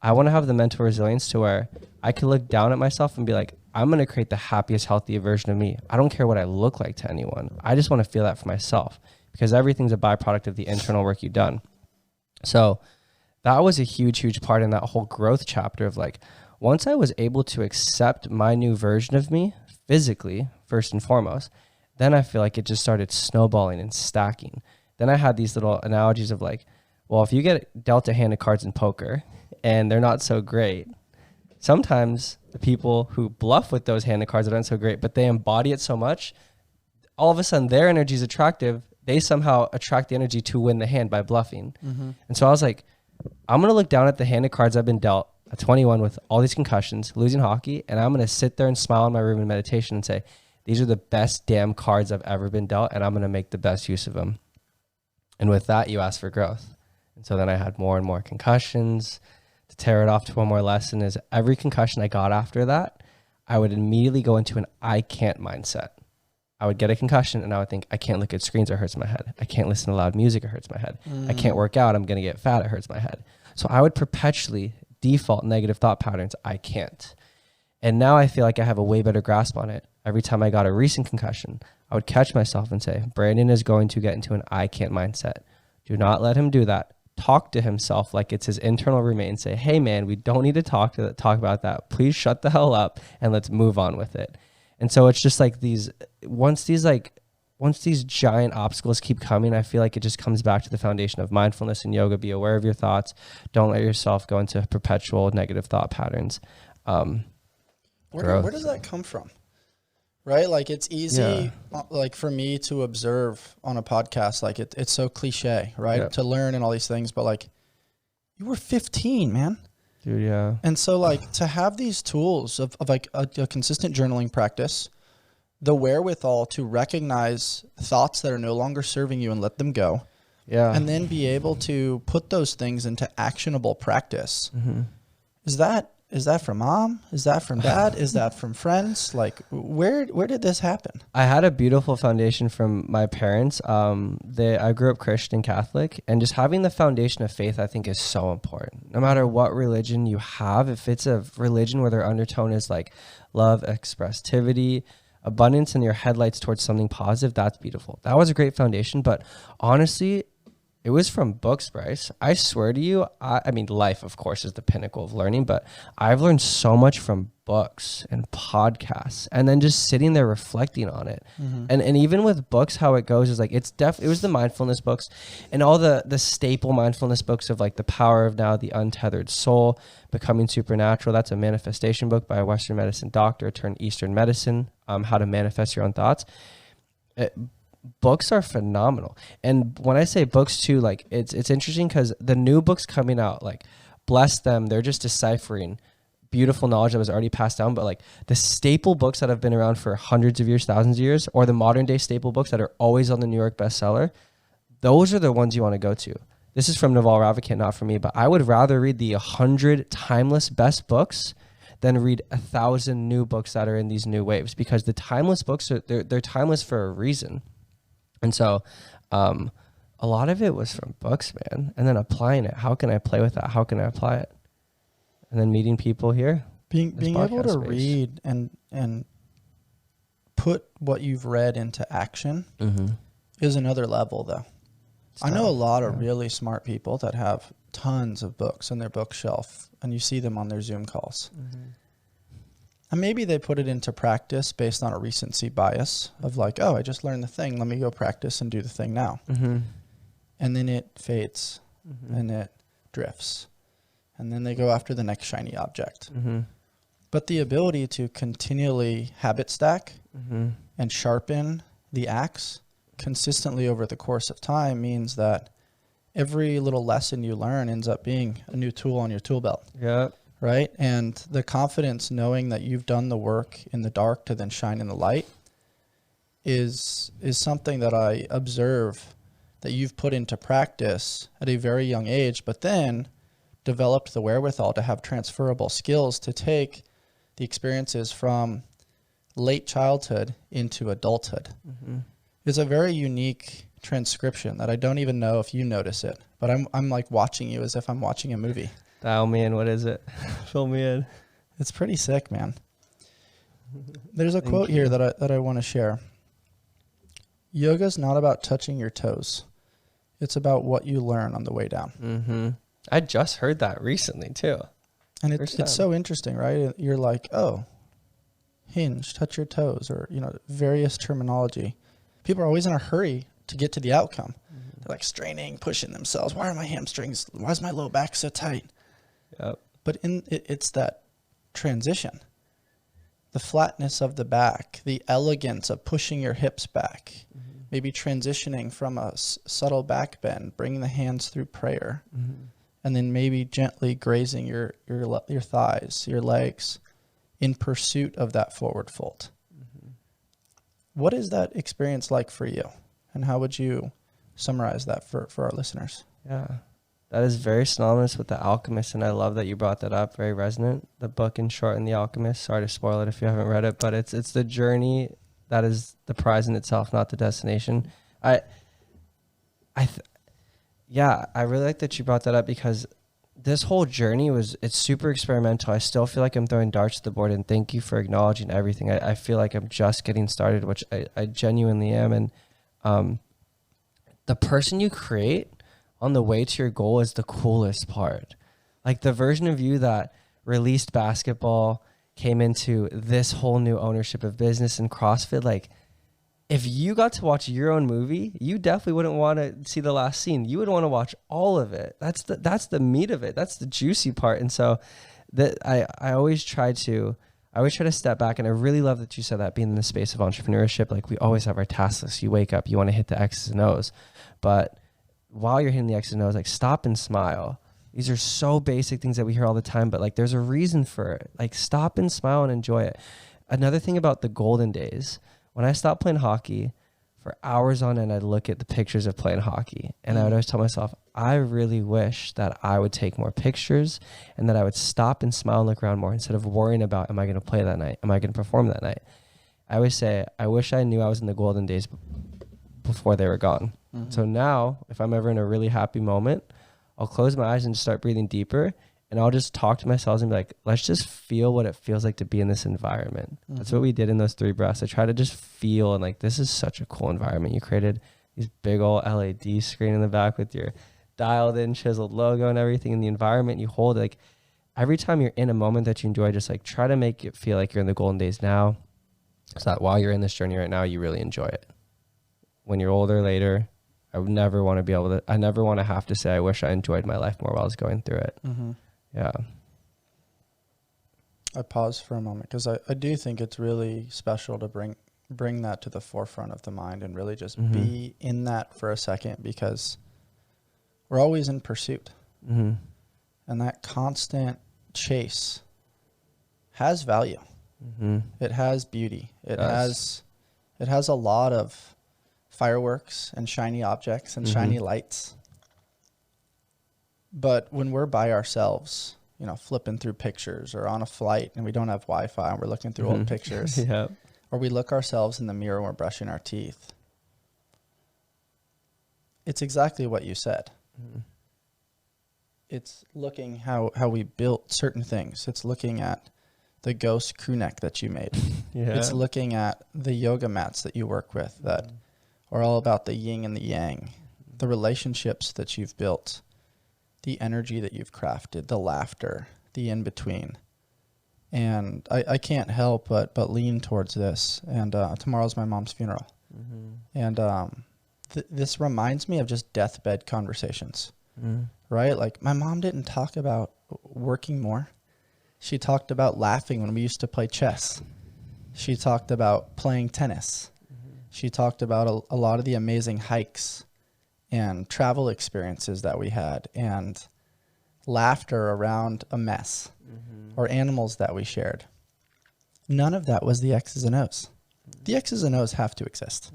Speaker 1: I want to have the mental resilience to where I can look down at myself and be like, I'm going to create the happiest, healthiest version of me. I don't care what I look like to anyone. I just want to feel that for myself, because everything's a byproduct of the internal work you've done. So that was a huge, huge part in that whole growth chapter of like, once I was able to accept my new version of me physically, first and foremost, then I feel like it just started snowballing and stacking. Then I had these little analogies of like, well, if you get dealt a hand of cards in poker and they're not so great, sometimes the people who bluff with those hand of cards that aren't so great, but they embody it so much, all of a sudden their energy is attractive. They somehow attract the energy to win the hand by bluffing. And so I was like, I'm going to look down at the hand of cards I've been dealt at 21 with all these concussions, losing hockey, and I'm going to sit there and smile in my room in meditation and say, these are the best damn cards I've ever been dealt, and I'm going to make the best use of them. And with that, you ask for growth. And so then I had more and more concussions. To tear it off to one more lesson is, every concussion I got after that, I would immediately go into an I can't mindset. I would get a concussion and I would think, I can't look at screens, it hurts my head. I can't listen to loud music, it hurts my head. I can't work out, I'm going to get fat, it hurts my head. So I would perpetually default negative thought patterns, I can't. And now I feel like I have a way better grasp on it. Every time I got a recent concussion, I would catch myself and say, Brandon is going to get into an I can't mindset. Do not let him do that. Talk to himself like it's his internal roommate and say, hey man, we don't need to talk about that. Please shut the hell up and let's move on with it. And so it's just like once these giant obstacles keep coming, I feel like it just comes back to the foundation of mindfulness and yoga. Be aware of your thoughts. Don't let yourself go into perpetual negative thought patterns.
Speaker 2: Where does that come from? Right? Like, it's easy, like for me to observe on a podcast, like it's so cliche, right? Yeah. To learn and all these things, but like, you were 15, man.
Speaker 1: Dude, yeah.
Speaker 2: And so like, to have these tools of like a consistent journaling practice, the wherewithal to recognize thoughts that are no longer serving you and let them go.
Speaker 1: Yeah.
Speaker 2: And then be able to put those things into actionable practice. Is that from mom? Is that from dad? Is that from friends? Like, where did this happen?
Speaker 1: I had a beautiful foundation from my parents. I grew up Christian Catholic, and just having the foundation of faith, I think, is so important. No matter what religion you have, if it's a religion where their undertone is like love, expressivity, abundance, and your headlights towards something positive, that's beautiful. That was a great foundation. But honestly, it was from books, Bryce. I swear to you, I mean, life, of course, is the pinnacle of learning, but I've learned so much from books and podcasts, and then just sitting there reflecting on it. And even with books, how it goes is like, it was the mindfulness books and all the staple mindfulness books of like The Power of Now, The Untethered Soul, Becoming Supernatural. That's a manifestation book by a Western medicine doctor turned Eastern medicine, how to manifest your own thoughts. Books are phenomenal. And when I say books too, like it's interesting because the new books coming out, like, bless them, they're just deciphering beautiful knowledge that was already passed down. But like the staple books that have been around for hundreds of years, thousands of years, or the modern day staple books that are always on the New York bestseller, those are the ones you want to go to. this is from Naval Ravikant, not from me, but I would rather read the 100 timeless best books than read 1,000 new books that are in these new waves, because the timeless books they're timeless for a reason. And so a lot of it was from books, man, and then applying it. How can I play with that? How can I apply it? And then meeting people here.
Speaker 2: Being able to read and put what you've read into action is another level, though. I know a lot of really smart people that have tons of books on their bookshelf, and you see them on their Zoom calls. And maybe they put it into practice based on a recency bias of like, oh, I just learned the thing. Let me go practice and do the thing now. And then it fades and it drifts. And then they go after the next shiny object. But the ability to continually habit stack and sharpen the axe consistently over the course of time means that every little lesson you learn ends up being a new tool on your tool belt.
Speaker 1: Yeah.
Speaker 2: Right? And the confidence knowing that you've done the work in the dark to then shine in the light is something that I observe that you've put into practice at a very young age, but then developed the wherewithal to have transferable skills to take the experiences from late childhood into adulthood. It's a very unique transcription that I don't even know if you notice it, but I'm like watching you as if I'm watching a movie.
Speaker 1: Dial me in. What is it? Fill me in.
Speaker 2: It's pretty sick, man. There's a quote here that I want to share. Yoga's not about touching your toes. It's about what you learn on the way down.
Speaker 1: I just heard that recently too.
Speaker 2: And it's so interesting, right? You're like, oh, hinge, touch your toes, or, various terminology. People are always in a hurry to get to the outcome. They're like straining, pushing themselves. Why are my hamstrings? Why is my low back so tight?
Speaker 1: Yep.
Speaker 2: But it's that transition, the flatness of the back, the elegance of pushing your hips back, maybe transitioning from a subtle back bend, bringing the hands through prayer, and then maybe gently grazing your thighs, your legs, in pursuit of that forward fold. What is that experience like for you? And how would you summarize that for our listeners?
Speaker 1: Yeah, that is very synonymous with The Alchemist, and I love that you brought that up. Very resonant. The book, in short, and The Alchemist. Sorry to spoil it if you haven't read it, but it's the journey that is the prize in itself, not the destination. I really like that you brought that up, because this whole journey it's super experimental. I still feel like I'm throwing darts to the board, and thank you for acknowledging everything. I feel like I'm just getting started, which I genuinely am. And the person you create on the way to your goal is the coolest part. Like the version of you that released basketball, came into this whole new ownership of business and CrossFit, like, if you got to watch your own movie, you definitely wouldn't want to see the last scene. You would want to watch all of it. That's the meat of it. That's the juicy part. And so that I always try to step back, and I really love that you said that, being in the space of entrepreneurship. Like, we always have our task list. You wake up, you want to hit the X's and O's, but while you're hitting the X's and O's, like, stop and smile. These are so basic things that we hear all the time, but like, there's a reason for it. Like, stop and smile and enjoy it. Another thing about the golden days, when I stopped playing hockey, for hours on end, I'd look at the pictures of playing hockey, and I would always tell myself, I really wish that I would take more pictures, and that I would stop and smile and look around more, instead of worrying about, am I going to play that night? Am I going to perform that night? I always say, I wish I knew I was in the golden days before they were gone. So now, if I'm ever in a really happy moment, I'll close my eyes and just start breathing deeper, and I'll just talk to myself and be like, let's just feel what it feels like to be in this environment. That's what we did in those 3 breaths. I try to just feel, and like, this is such a cool environment. You created these big old LED screen in the back with your dialed in, chiseled logo and everything, in the environment you hold. Like, every time you're in a moment that you enjoy, just like try to make it feel like you're in the golden days now, so that while you're in this journey right now, you really enjoy it. When you're older, later, I would never want to have to say, I wish I enjoyed my life more while I was going through it. Yeah.
Speaker 2: I pause for a moment, because I do think it's really special to bring that to the forefront of the mind and really just be in that for a second, because we're always in pursuit. And that constant chase has value. It has beauty. It has a lot of fireworks and shiny objects and shiny lights. But when we're by ourselves, you know, flipping through pictures or on a flight and we don't have Wi-Fi and we're looking through old pictures,
Speaker 1: Yeah.
Speaker 2: or we look ourselves in the mirror when we're brushing our teeth, it's exactly what you said. It's looking how we built certain things. It's looking at the ghost crew neck that you made.
Speaker 1: Yeah.
Speaker 2: It's looking at the yoga mats that you work with that are all about the yin and the yang, the relationships that you've built, the energy that you've crafted, the laughter, the in-between. And I can't help but lean towards this. And tomorrow's my mom's funeral. And this reminds me of just deathbed conversations, right? Like my mom didn't talk about working more. She talked about laughing when we used to play chess. She talked about playing tennis. She talked about a lot of the amazing hikes and travel experiences that we had and laughter around a mess or animals that we shared. None of that was the X's and O's. The X's and O's have to exist.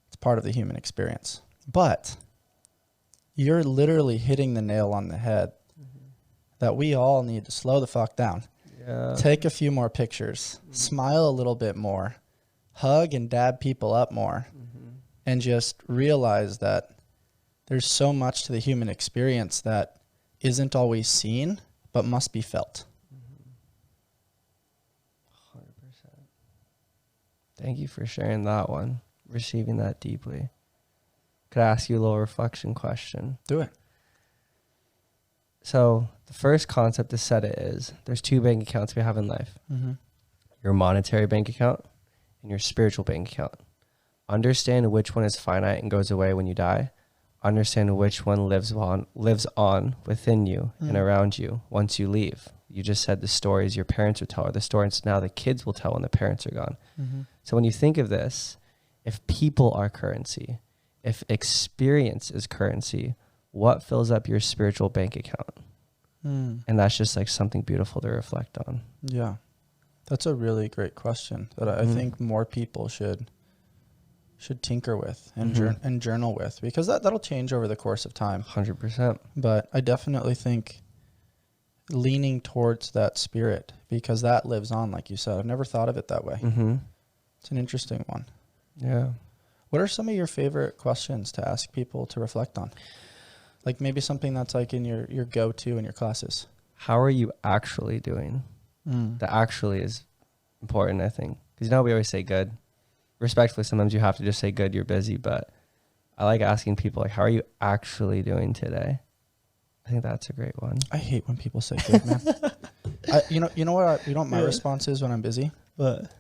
Speaker 2: It's part of the human experience. But you're literally hitting the nail on the head that we all need to slow the fuck down.
Speaker 1: Yeah.
Speaker 2: Take a few more pictures, smile a little bit more, hug and dab people up more, and just realize that there's so much to the human experience that isn't always seen, but must be felt.
Speaker 1: 100%. Thank you for sharing that one, receiving that deeply. Could I ask you a little reflection question?
Speaker 2: Do it.
Speaker 1: So the first concept to set it is there's two bank accounts we have in life. Your monetary bank account and your spiritual bank account. Understand which one is finite and goes away when you die. Understand which one lives on within you and around you once you leave. You just said the stories your parents would tell, or the stories now the kids will tell when the parents are gone. So when you think of this, if people are currency, if experience is currency, what fills up your spiritual bank account? And that's just like something beautiful to reflect on.
Speaker 2: Yeah. That's a really great question that I think more people should tinker with and journal with, because that'll change over the course of time.
Speaker 1: 100%.
Speaker 2: But I definitely think leaning towards that spirit, because that lives on, like you said. I've never thought of it that way. It's an interesting one.
Speaker 1: Yeah.
Speaker 2: What are some of your favorite questions to ask people to reflect on? Like maybe something that's like in your go-to in your classes.
Speaker 1: How are you actually doing? The actually is important, I think. Because you know we always say good. Respectfully, sometimes you have to just say good, you're busy. But I like asking people, like, how are you actually doing today? I think that's a great one.
Speaker 2: I hate when people say good, man. You know what my response is when I'm busy?
Speaker 1: What?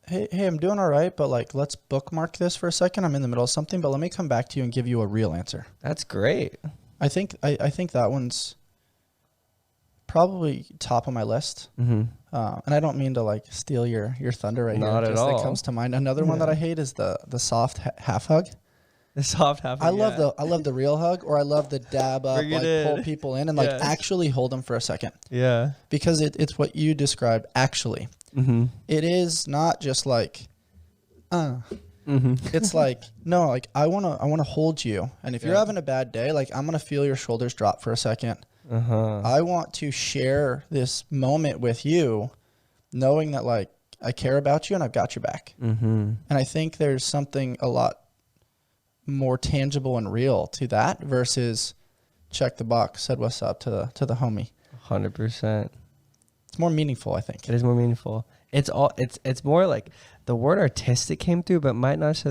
Speaker 2: Hey, I'm doing all right, but like, let's bookmark this for a second. I'm in the middle of something, but let me come back to you and give you a real answer.
Speaker 1: That's great.
Speaker 2: I think that one's probably top of my list. And I don't mean to like steal your thunder right
Speaker 1: Not
Speaker 2: here.
Speaker 1: at all.
Speaker 2: That comes to mind. Another one that I hate is the soft half hug.
Speaker 1: The soft half.
Speaker 2: I love the real hug, or I love the dab up,
Speaker 1: Bring it
Speaker 2: like
Speaker 1: in.
Speaker 2: pull people in and like actually hold them for a second.
Speaker 1: Yeah.
Speaker 2: Because it's what you described. Actually, it is not just like, it's like, no, like I wanna hold you, and if you're having a bad day, like I'm gonna feel your shoulders drop for a second. I want to share this moment with you, knowing that like I care about you and I've got your back. And I think there's something a lot more tangible and real to that versus check the box, said what's up to the homie.
Speaker 1: 100%.
Speaker 2: It's more meaningful, I think.
Speaker 1: It is more meaningful. It's more like the word artistic came through, but might not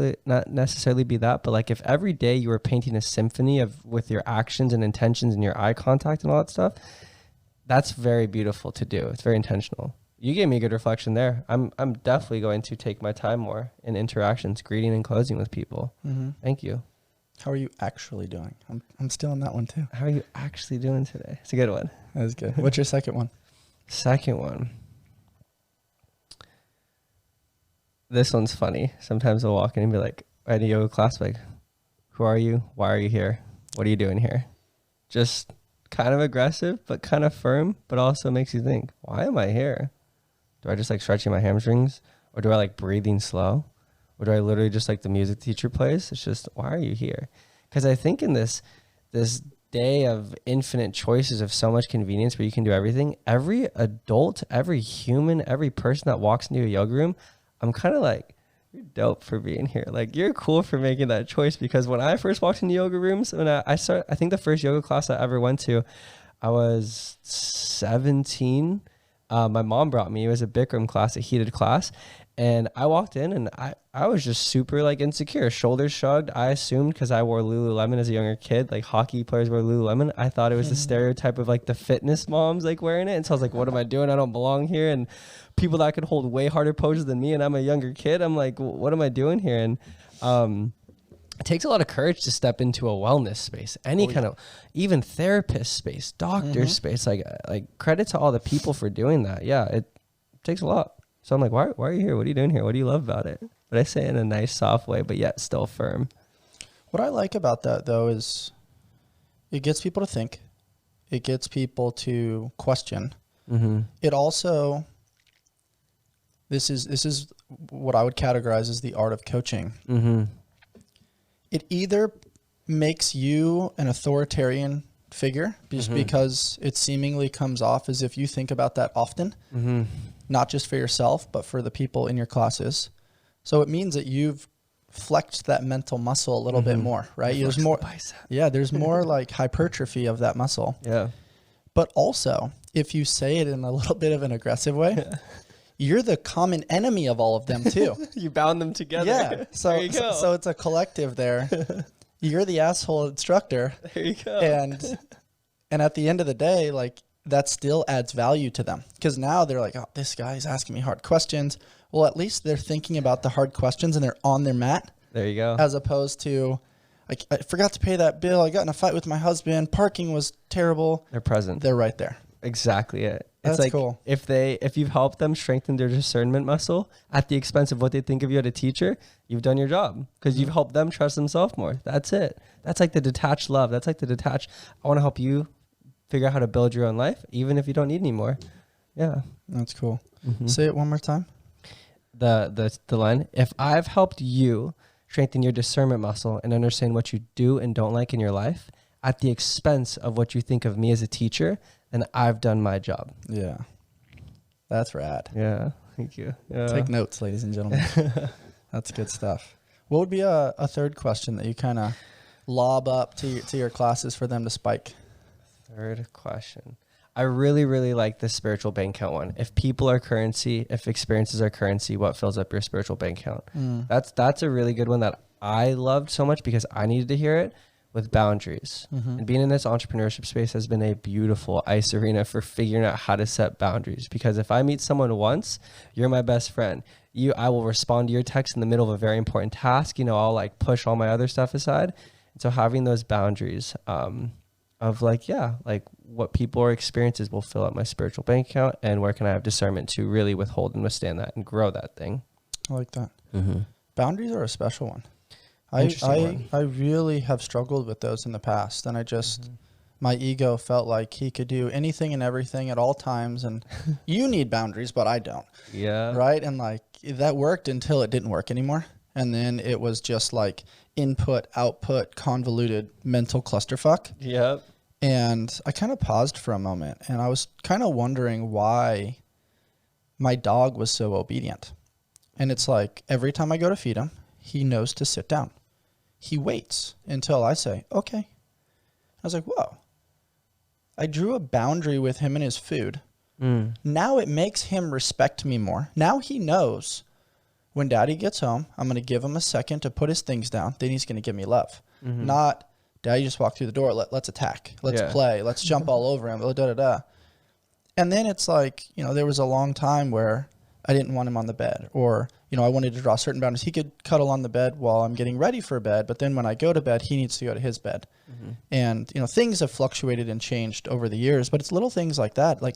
Speaker 1: necessarily be that. But like if every day you were painting a symphony with your actions and intentions and your eye contact and all that stuff, that's very beautiful to do. It's very intentional. You gave me a good reflection there. I'm definitely going to take my time more in interactions, greeting and closing with people. Thank you.
Speaker 2: How are you actually doing? I'm stealing that one too.
Speaker 1: How are you actually doing today? It's a good one.
Speaker 2: That was good. What's your second one?
Speaker 1: Second one. This one's funny. Sometimes I'll walk in and be like, at a yoga class, like, who are you? Why are you here? What are you doing here? Just kind of aggressive, but kind of firm, but also makes you think, why am I here? Do I just like stretching my hamstrings? Or do I like breathing slow? Or do I literally just like the music teacher plays? It's just, why are you here? Because I think in this day of infinite choices of so much convenience where you can do everything, every adult, every human, every person that walks into a yoga room, I'm kind of like, you're dope for being here. Like, you're cool for making that choice. Because when I first walked into yoga rooms, when I think the first yoga class I ever went to, I was 17. My mom brought me. It was a Bikram class, a heated class. And I walked in and I was just super like insecure, shoulders shrugged. I assumed because I wore Lululemon as a younger kid, like hockey players wear Lululemon. I thought it was the stereotype of like the fitness moms like wearing it. And so I was like, what am I doing? I don't belong here. And people that could hold way harder poses than me, and I'm a younger kid. I'm like, what am I doing here? And it takes a lot of courage to step into a wellness space, any kind of, even therapist space, doctor space. Like credit to all the people for doing that. Yeah, it takes a lot. So I'm like, why are you here? What are you doing here? What do you love about it? But I say it in a nice, soft way, but yet still firm.
Speaker 2: What I like about that, though, is it gets people to think. It gets people to question. It also, this is what I would categorize as the art of coaching. It either makes you an authoritarian figure just because it seemingly comes off as if you think about that often, not just for yourself, but for the people in your classes. So it means that you've flexed that mental muscle a little bit more, right? There's more, there's more like hypertrophy of that muscle. Yeah. But also, if you say it in a little bit of an aggressive way, you're the common enemy of all of them too.
Speaker 1: You bound them together.
Speaker 2: Yeah. So it's a collective there. You're the asshole instructor.
Speaker 1: There you go.
Speaker 2: And at the end of the day, like, that still adds value to them, because now they're like, oh, this guy's asking me hard questions. Well, at least they're thinking about the hard questions and they're on their mat.
Speaker 1: There you go.
Speaker 2: As opposed to, like, I forgot to pay that bill. I got in a fight with my husband. Parking was terrible.
Speaker 1: They're present.
Speaker 2: They're right there.
Speaker 1: Exactly it.
Speaker 2: That's
Speaker 1: it's like
Speaker 2: cool.
Speaker 1: If you've helped them strengthen their discernment muscle at the expense of what they think of you as a teacher, you've done your job, because you've helped them trust themselves more. That's it. That's like the detached love. That's like the detached, I want to help you figure out how to build your own life, even if you don't need any more. Yeah.
Speaker 2: That's cool. Say it one more time.
Speaker 1: The line, if I've helped you strengthen your discernment muscle and understand what you do and don't like in your life at the expense of what you think of me as a teacher, then I've done my job.
Speaker 2: Yeah. That's rad.
Speaker 1: Yeah. Thank you. Yeah.
Speaker 2: Take notes, ladies and gentlemen. That's good stuff. What would be a third question that you kind of lob up to your classes for them to spike?
Speaker 1: Third question. I really, really like the spiritual bank account one. If people are currency, if experiences are currency, what fills up your spiritual bank account? That's a really good one that I loved so much because I needed to hear it, with boundaries. And being in this entrepreneurship space has been a beautiful ice arena for figuring out how to set boundaries. Because if I meet someone once, you're my best friend. I will respond to your text in the middle of a very important task. I'll like push all my other stuff aside. And so having those boundaries, of like what people or experiences will fill up my spiritual bank account, and where can I have discernment to really withhold and withstand that and grow that thing.
Speaker 2: I like that. Boundaries are a special one. I really have struggled with those in the past, and I just, my ego felt like he could do anything and everything at all times, and you need boundaries, but I don't. Yeah. Right? And like that worked until it didn't work anymore. And then it was just like input, output, convoluted mental clusterfuck. Yep. And I kind of paused for a moment, and I was kind of wondering why my dog was so obedient. And it's like every time I go to feed him, he knows to sit down. He waits until I say, okay. I was like, whoa. I drew a boundary with him and his food. Now it makes him respect me more. Now he knows when daddy gets home, I'm going to give him a second to put his things down. Then he's going to give me love. Not, daddy just walked through the door. Let's attack. Let's play. Let's jump all over him. And then it's like, there was a long time where I didn't want him on the bed, or, I wanted to draw certain boundaries. He could cuddle on the bed while I'm getting ready for bed, but then when I go to bed, he needs to go to his bed. And, things have fluctuated and changed over the years, but it's little things like that. Like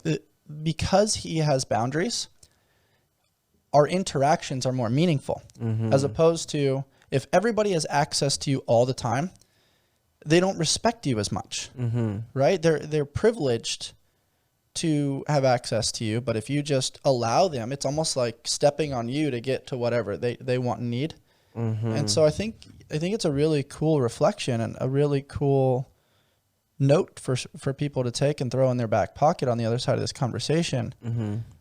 Speaker 2: because he has boundaries, our interactions are more meaningful, as opposed to if everybody has access to you all the time, they don't respect you as much, right? They're privileged to have access to you, but if you just allow them, it's almost like stepping on you to get to whatever they want and need. And so I think it's a really cool reflection and a really cool note for people to take and throw in their back pocket on the other side of this conversation,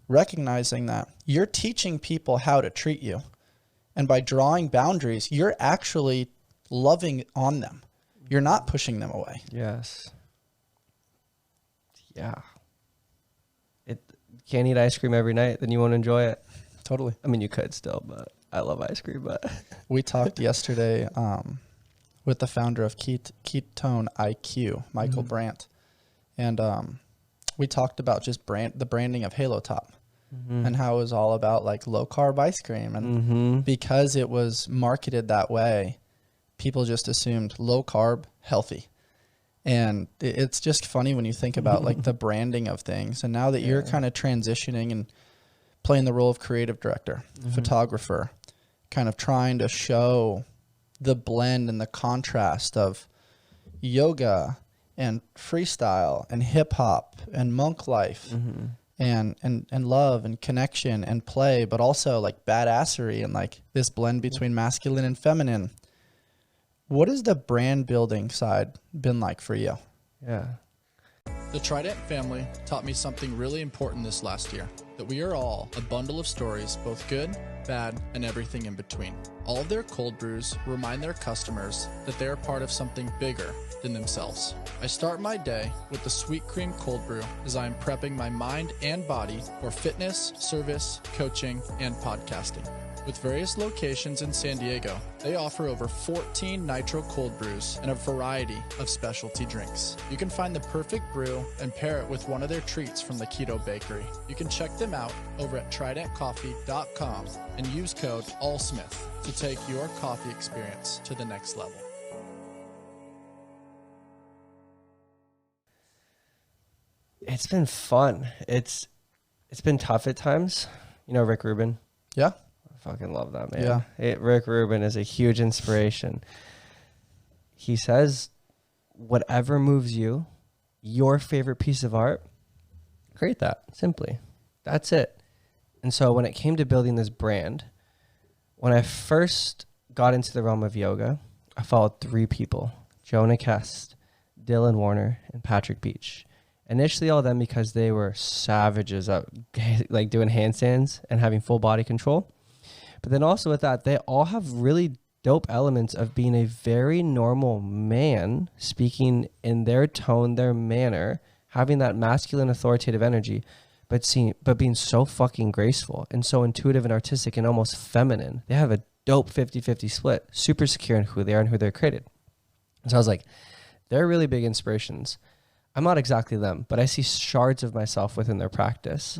Speaker 2: recognizing that you're teaching people how to treat you. And by drawing boundaries, you're actually loving on them. You're not pushing them away.
Speaker 1: Yes. Yeah. You can't eat ice cream every night, then you won't enjoy it.
Speaker 2: Totally.
Speaker 1: I mean, you could still, but I love ice cream. But
Speaker 2: we talked yesterday with the founder of Ketone IQ, Michael Brandt. And we talked about just the branding of Halo Top and how it was all about like low carb ice cream. And because it was marketed that way, people just assumed low carb, healthy. And it's just funny when you think about like the branding of things. And now that you're kind of transitioning and playing the role of creative director, photographer, kind of trying to show the blend and the contrast of yoga and freestyle and hip hop and monk life and love and connection and play, but also like badassery and like this blend between masculine and feminine. What has the brand building side been like for you?
Speaker 1: yeah.
Speaker 2: The Trident family taught me something really important this last year, that we are all a bundle of stories, both good, bad, and everything in between. All of their cold brews remind their customers that they are part of something bigger than themselves. I start my day with the Sweet Cream Cold Brew as I am prepping my mind and body for fitness, service, coaching, and podcasting. With various locations in San Diego, they offer over 14 nitro cold brews and a variety of specialty drinks. You can find the perfect brew and pair it with one of their treats from the Keto Bakery. You can check them out over at tridentcoffee.com and use code ALLSMITH to take your coffee experience to the next level.
Speaker 1: It's been fun. It's been tough at times. You know Rick Rubin?
Speaker 2: Yeah.
Speaker 1: Fucking love that man. Yeah. Rick Rubin is a huge inspiration. He says, whatever moves you, your favorite piece of art, create that simply. That's it. And so when it came to building this brand, when I first got into the realm of yoga, I followed 3 people, Jonah Kest, Dylan Warner, and Patrick Beach. Initially all of them because they were savages at like doing handstands and having full body control. But then also with that, they all have really dope elements of being a very normal man, speaking in their tone, their manner, having that masculine authoritative energy, but being so fucking graceful and so intuitive and artistic and almost feminine. They have a dope 50-50 split, super secure in who they are and who they're created. And so I was like, they're really big inspirations. I'm not exactly them, but I see shards of myself within their practice.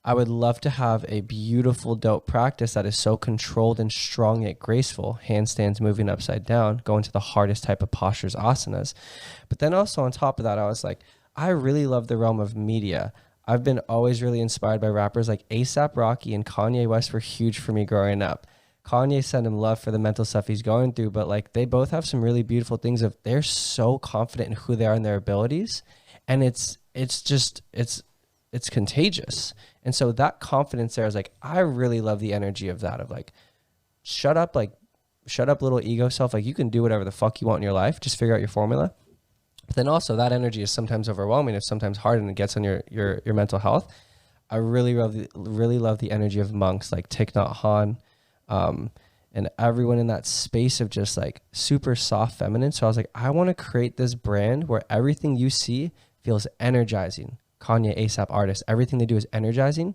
Speaker 1: I would love to have a beautiful, dope practice that is so controlled and strong yet graceful. Handstands moving upside down, going to the hardest type of postures, asanas. But then also on top of that, I was like, I really love the realm of media. I've been always really inspired by rappers like A$AP Rocky and Kanye West were huge for me growing up. Kanye sent him love for the mental stuff he's going through, but like they both have some really beautiful things of they're so confident in who they are and their abilities. And it's contagious. And so that confidence there is like, I really love the energy of that, of like, shut up little ego self. Like you can do whatever the fuck you want in your life. Just figure out your formula. But then also that energy is sometimes overwhelming. It's sometimes hard and it gets on your mental health. I really love the energy of monks like Thich Nhat Hanh, and everyone in that space of just like super soft feminine. So I was like, I want to create this brand where everything you see feels energizing. Kanye, A$AP artists, everything they do is energizing,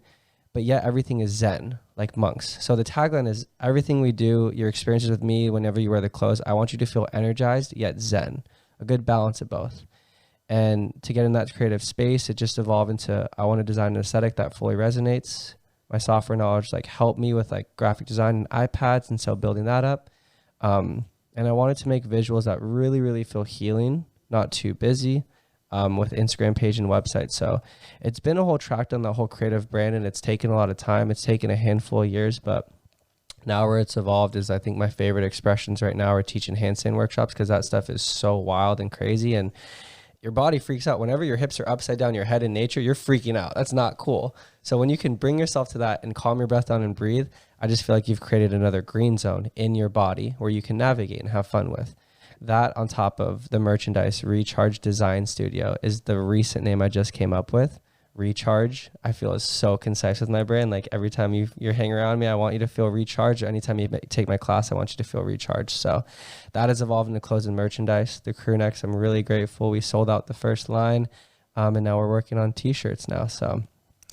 Speaker 1: but yet everything is zen, like monks. So the tagline is everything we do, your experiences with me, whenever you wear the clothes, I want you to feel energized yet zen, a good balance of both. And to get in that creative space, it just evolved into, I want to design an aesthetic that fully resonates. My software knowledge like helped me with like graphic design and iPads, and so building that up. And I wanted to make visuals that really, really feel healing, not too busy. With Instagram page and website. So it's been a whole track on the whole creative brand, and it's taken a lot of time. It's taken a handful of years, but now where it's evolved is I think my favorite expressions right now are teaching handstand workshops, because that stuff is so wild and crazy, and your body freaks out. Whenever your hips are upside down your head in nature, you're freaking out. That's not cool. So when you can bring yourself to that and calm your breath down and breathe, I just feel like you've created another green zone in your body where you can navigate and have fun with. That on top of the merchandise, Recharge Design Studio is the recent name I just came up with. Recharge, I feel, is so concise with my brain. Like every time you're hanging around me, I want you to feel recharged. Anytime you take my class, I want you to feel recharged. So that has evolved into clothes and merchandise. The crew necks, I'm really grateful. We sold out the first line, and now we're working on t-shirts now. So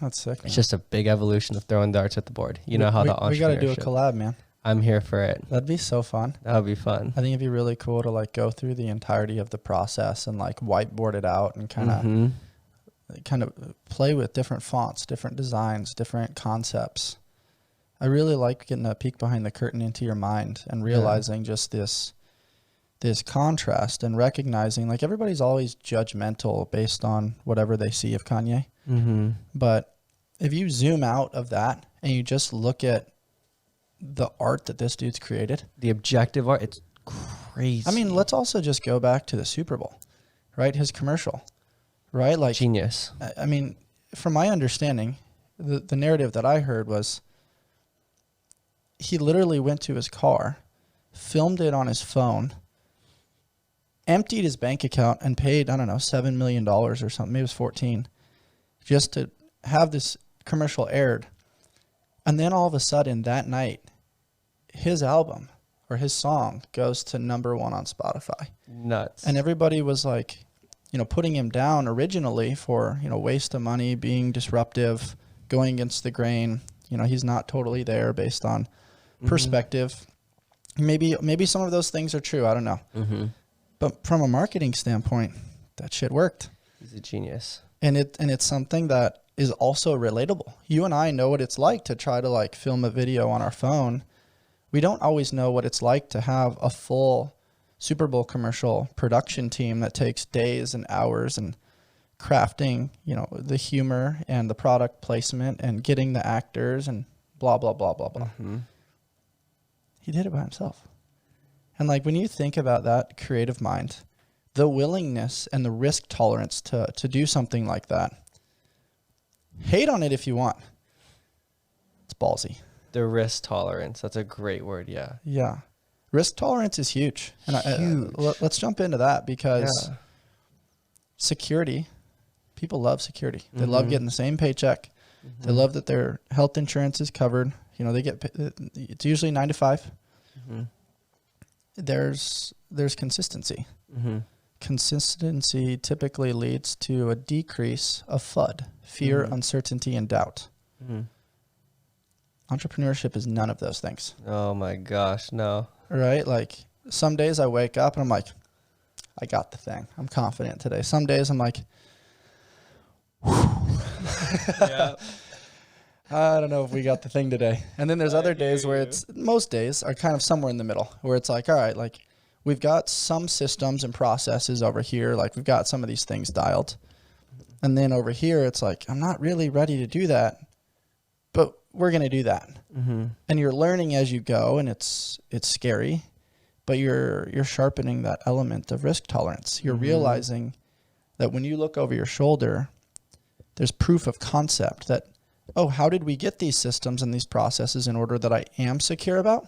Speaker 2: that's sick, man.
Speaker 1: It's just a big evolution of throwing darts at the board. You know how the entrepreneurship.
Speaker 2: We got to do a collab, man.
Speaker 1: I'm here for it.
Speaker 2: That'd be so fun.
Speaker 1: That would be fun.
Speaker 2: I think it'd be really cool to like go through the entirety of the process and like whiteboard it out and kind of play with different fonts, different designs, different concepts. I really like getting a peek behind the curtain into your mind and realizing just this contrast and recognizing like everybody's always judgmental based on whatever they see of Kanye. But if you zoom out of that and you just look at the art that this dude's created,
Speaker 1: the objective art, it's crazy.
Speaker 2: I mean, let's also just go back to the Super Bowl, right? His commercial, right? Like
Speaker 1: genius.
Speaker 2: I mean, from my understanding, the narrative that I heard was he literally went to his car, filmed it on his phone, emptied his bank account and paid, I don't know, $7 million or something. Maybe it was 14, just to have this commercial aired. And then all of a sudden that night, his album or his song goes to #1 on Spotify.
Speaker 1: Nuts.
Speaker 2: And everybody was like, you know, putting him down originally for, you know, waste of money, being disruptive, going against the grain. You know, he's not totally there based on perspective. Maybe some of those things are true. I don't know. But from a marketing standpoint, that shit worked.
Speaker 1: He's a genius.
Speaker 2: And it's something that is also relatable. You and I know what it's like to try to like film a video on our phone. We don't always know what it's like to have a full Super Bowl commercial production team that takes days and hours and crafting, you know, the humor and the product placement and getting the actors and blah, blah, blah, blah, blah. He did it by himself. And like when you think about that creative mind, the willingness and the risk tolerance to do something like that, hate on it if you want. It's ballsy.
Speaker 1: The risk tolerance. That's a great word. Yeah.
Speaker 2: Yeah. Risk tolerance is huge. And let's jump into that because security, people love security. They love getting the same paycheck. They love that their health insurance is covered. You know, they get, it's usually 9 to 5. There's consistency. Consistency typically leads to a decrease of FUD, fear, uncertainty, and doubt. Entrepreneurship is none of those things.
Speaker 1: Oh my gosh, no.
Speaker 2: Right? Like some days I wake up and I'm like, I got the thing. I'm confident today. Some days I'm like, I don't know if we got the thing today. And then there's other days where most days are kind of somewhere in the middle where it's like, all right, like we've got some systems and processes over here. Like we've got some of these things dialed. And then over here, it's like, I'm not really ready to do that, but we're going to do that. And you're learning as you go, and it's scary, but you're sharpening that element of risk tolerance. You're realizing that when you look over your shoulder, there's proof of concept that, oh, how did we get these systems and these processes in order that I am secure about?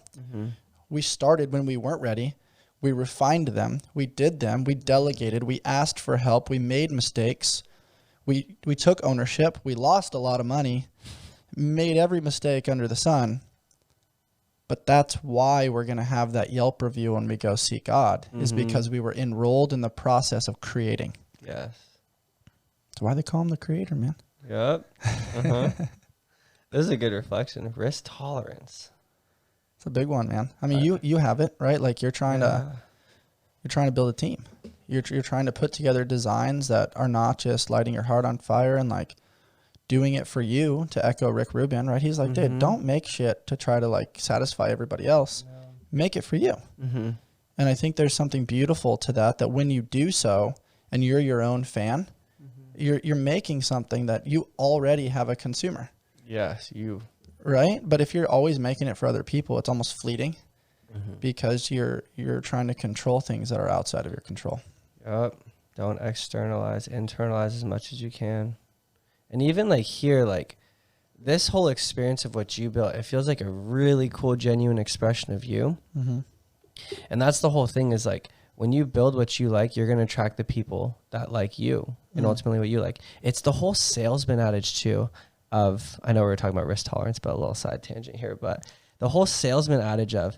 Speaker 2: We started when we weren't ready. We refined them. We did them. We delegated. We asked for help. We made mistakes. We took ownership. We lost a lot of money, made every mistake under the sun. But that's why we're going to have that Yelp review when we go see God, is because we were enrolled in the process of creating.
Speaker 1: Yes.
Speaker 2: That's why they call him the creator, man.
Speaker 1: Yep. This is a good reflection. Risk tolerance.
Speaker 2: It's a big one, man. I mean, you have it, right? Like you're trying to build a team. You're trying to put together designs that are not just lighting your heart on fire and like doing it for you, to echo Rick Rubin, right? He's like, dude, don't make shit to try to like satisfy everybody else. Make it for you. And I think there's something beautiful to that when you do so and you're your own fan, you're making something that you already have a consumer.
Speaker 1: Yes, you.
Speaker 2: Right? But if you're always making it for other people, it's almost fleeting because you're trying to control things that are outside of your control.
Speaker 1: Yep. Don't externalize, internalize as much as you can. And even like here, like this whole experience of what you built, it feels like a really cool, genuine expression of you. And that's the whole thing, is like when you build what you like, you're going to attract the people that like you and ultimately what you like. It's the whole salesman adage too of, I know we were talking about risk tolerance, but a little side tangent here, but the whole salesman adage of,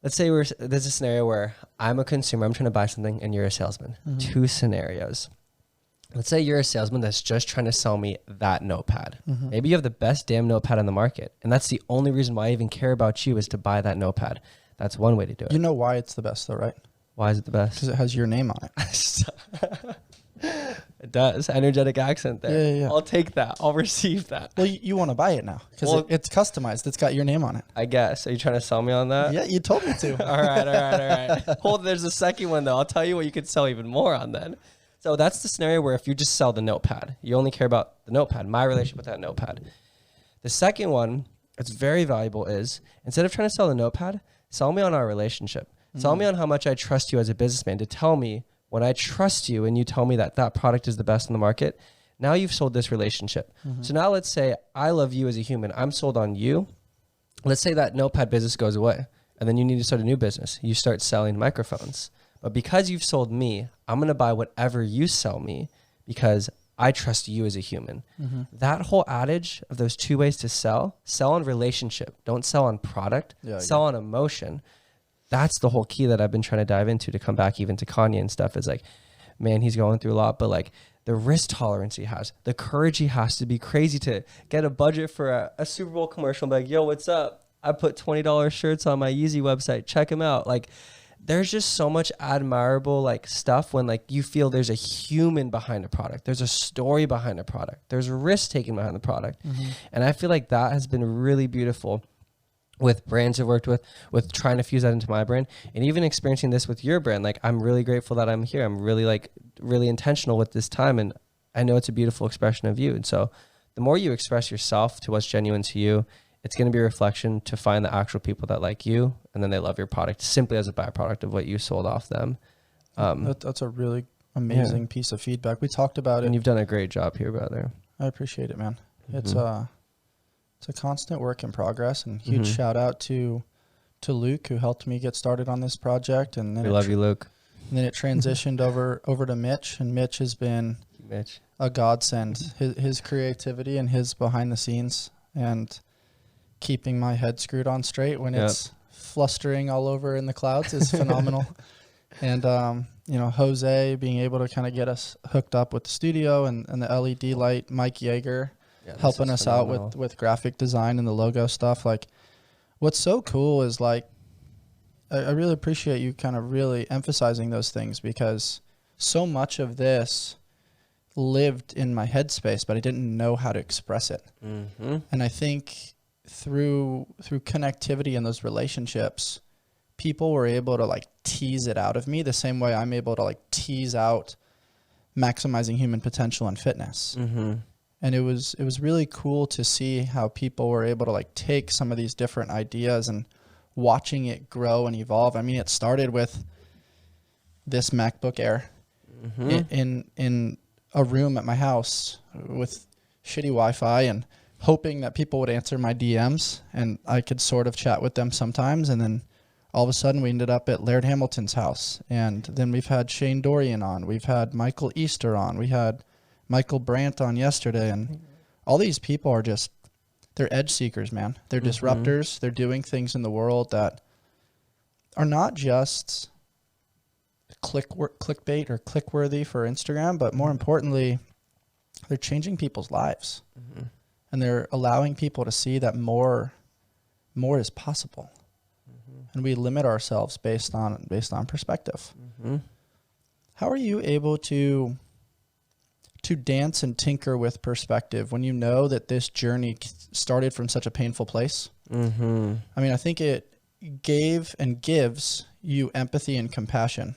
Speaker 1: let's say there's a scenario where I'm a consumer, I'm trying to buy something and you're a salesman. Two scenarios. Let's say you're a salesman that's just trying to sell me that notepad. Maybe you have the best damn notepad on the market. And that's the only reason why I even care about you is to buy that notepad. That's one way to do it.
Speaker 2: You know why it's the best though, right?
Speaker 1: Why is it the best?
Speaker 2: Because it has your name on it.
Speaker 1: It does. Energetic accent there.
Speaker 2: Yeah.
Speaker 1: I'll take that. I'll receive that.
Speaker 2: Well, you want to buy it now because it's customized. It's got your name on it.
Speaker 1: I guess. Are you trying to sell me on that?
Speaker 2: Yeah, you told me to.
Speaker 1: All right. Hold, there's a second one though. I'll tell you what you could sell even more on then. So that's the scenario where if you just sell the notepad, you only care about the notepad, my relationship with that notepad. The second one that's very valuable is, instead of trying to sell the notepad, sell me on our relationship. Sell me on how much I trust you as a businessman, to tell me when I trust you and you tell me that that product is the best in the market. Now you've sold this relationship. So now let's say I love you as a human. I'm sold on you. Let's say that notepad business goes away and then you need to start a new business. You start selling microphones. But because you've sold me, I'm going to buy whatever you sell me because I trust you as a human. That whole adage of those two ways to sell on relationship. Don't sell on product, sell on emotion. That's the whole key that I've been trying to dive into to come back even to Kanye and stuff, is like, man, he's going through a lot, but like the risk tolerance he has, the courage he has to be crazy to get a budget for a Super Bowl commercial and be like, yo, what's up? I put $20 shirts on my Yeezy website. Check them out. Like, there's just so much admirable like stuff when like you feel there's a human behind a product. There's a story behind a product. There's risk taken behind the product. And I feel like that has been really beautiful with brands I've worked with trying to fuse that into my brand, and even experiencing this with your brand. Like, I'm really grateful that I'm here. I'm really intentional with this time, and I know it's a beautiful expression of you. And so the more you express yourself to what's genuine to you, it's going to be a reflection to find the actual people that like you, and then they love your product simply as a byproduct of what you sold off them.
Speaker 2: That's a really amazing piece of feedback. We talked about it.
Speaker 1: And you've done a great job here, brother. I
Speaker 2: appreciate it, man. It's a constant work in progress, and huge shout out to Luke, who helped me get started on this project. And then
Speaker 1: we love you, Luke.
Speaker 2: And then it transitioned over to Mitch, and Mitch has been a godsend. His creativity and his behind the scenes and keeping my head screwed on straight when it's flustering all over in the clouds is phenomenal. And Jose being able to kind of get us hooked up with the studio and the LED light, Mike Yeager helping us out with graphic design and the logo stuff. Like, what's so cool is like, I really appreciate you kind of really emphasizing those things, because so much of this lived in my headspace, but I didn't know how to express it. And I think through connectivity in those relationships, people were able to like tease it out of me the same way I'm able to like tease out maximizing human potential and fitness. And it was really cool to see how people were able to like take some of these different ideas and watching it grow and evolve. I mean, it started with this MacBook Air in a room at my house with shitty Wi-Fi, and hoping that people would answer my DMs and I could sort of chat with them sometimes. And then all of a sudden we ended up at Laird Hamilton's house, and then we've had Shane Dorian on, we've had Michael Easter on, we had Michael Brandt on yesterday, and all these people are just, they're edge seekers, man. They're disruptors. They're doing things in the world that are not just clickbait or click-worthy for Instagram, but more importantly, they're changing people's lives. And they're allowing people to see that more is possible. And we limit ourselves based on perspective. How are you able to dance and tinker with perspective when you know that this journey started from such a painful place? I mean, I think it gave and gives you empathy and compassion.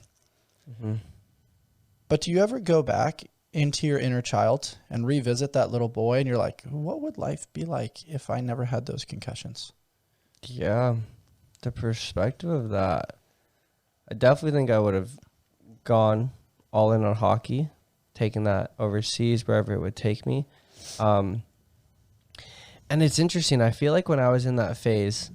Speaker 2: But do you ever go back into your inner child and revisit that little boy and you're like, what would life be like if I never had those concussions?
Speaker 1: Yeah, the perspective of that. I definitely think I would have gone all in on hockey, taking that overseas, wherever it would take me. And it's interesting. I feel like when I was in that phase,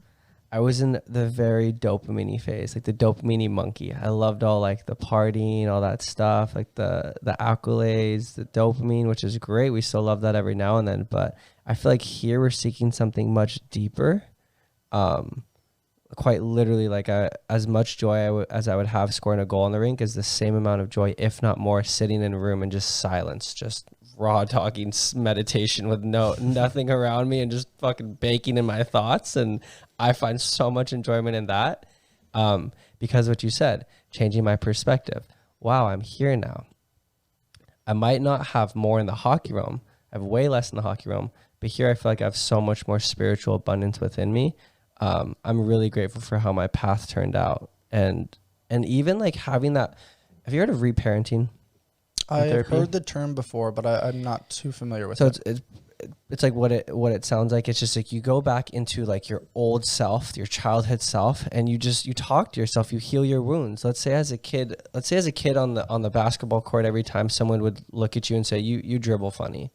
Speaker 1: I was in the very dopamine phase, like the dopamine monkey. I loved all like the partying, all that stuff, like the accolades, the dopamine, which is great. We still love that every now and then, but I feel like here we're seeking something much deeper. Quite literally, like as much joy as I would have scoring a goal in the rink is the same amount of joy, if not more, sitting in a room and just silence, just raw talking meditation with nothing around me and just fucking baking in my thoughts. And I find so much enjoyment in that, because what you said, changing my perspective. Wow, I'm here now. I might not have more in the hockey realm. I have way less in the hockey realm, but here I feel like I have so much more spiritual abundance within me. I'm really grateful for how my path turned out, and even like having that. Have you heard of reparenting?
Speaker 2: I've heard the term before, but I'm not too familiar with it.
Speaker 1: So it's like what it sounds like. It's just like you go back into like your old self, your childhood self, and you talk to yourself. You heal your wounds. Let's say as a kid on the basketball court, every time someone would look at you and say you dribble funny.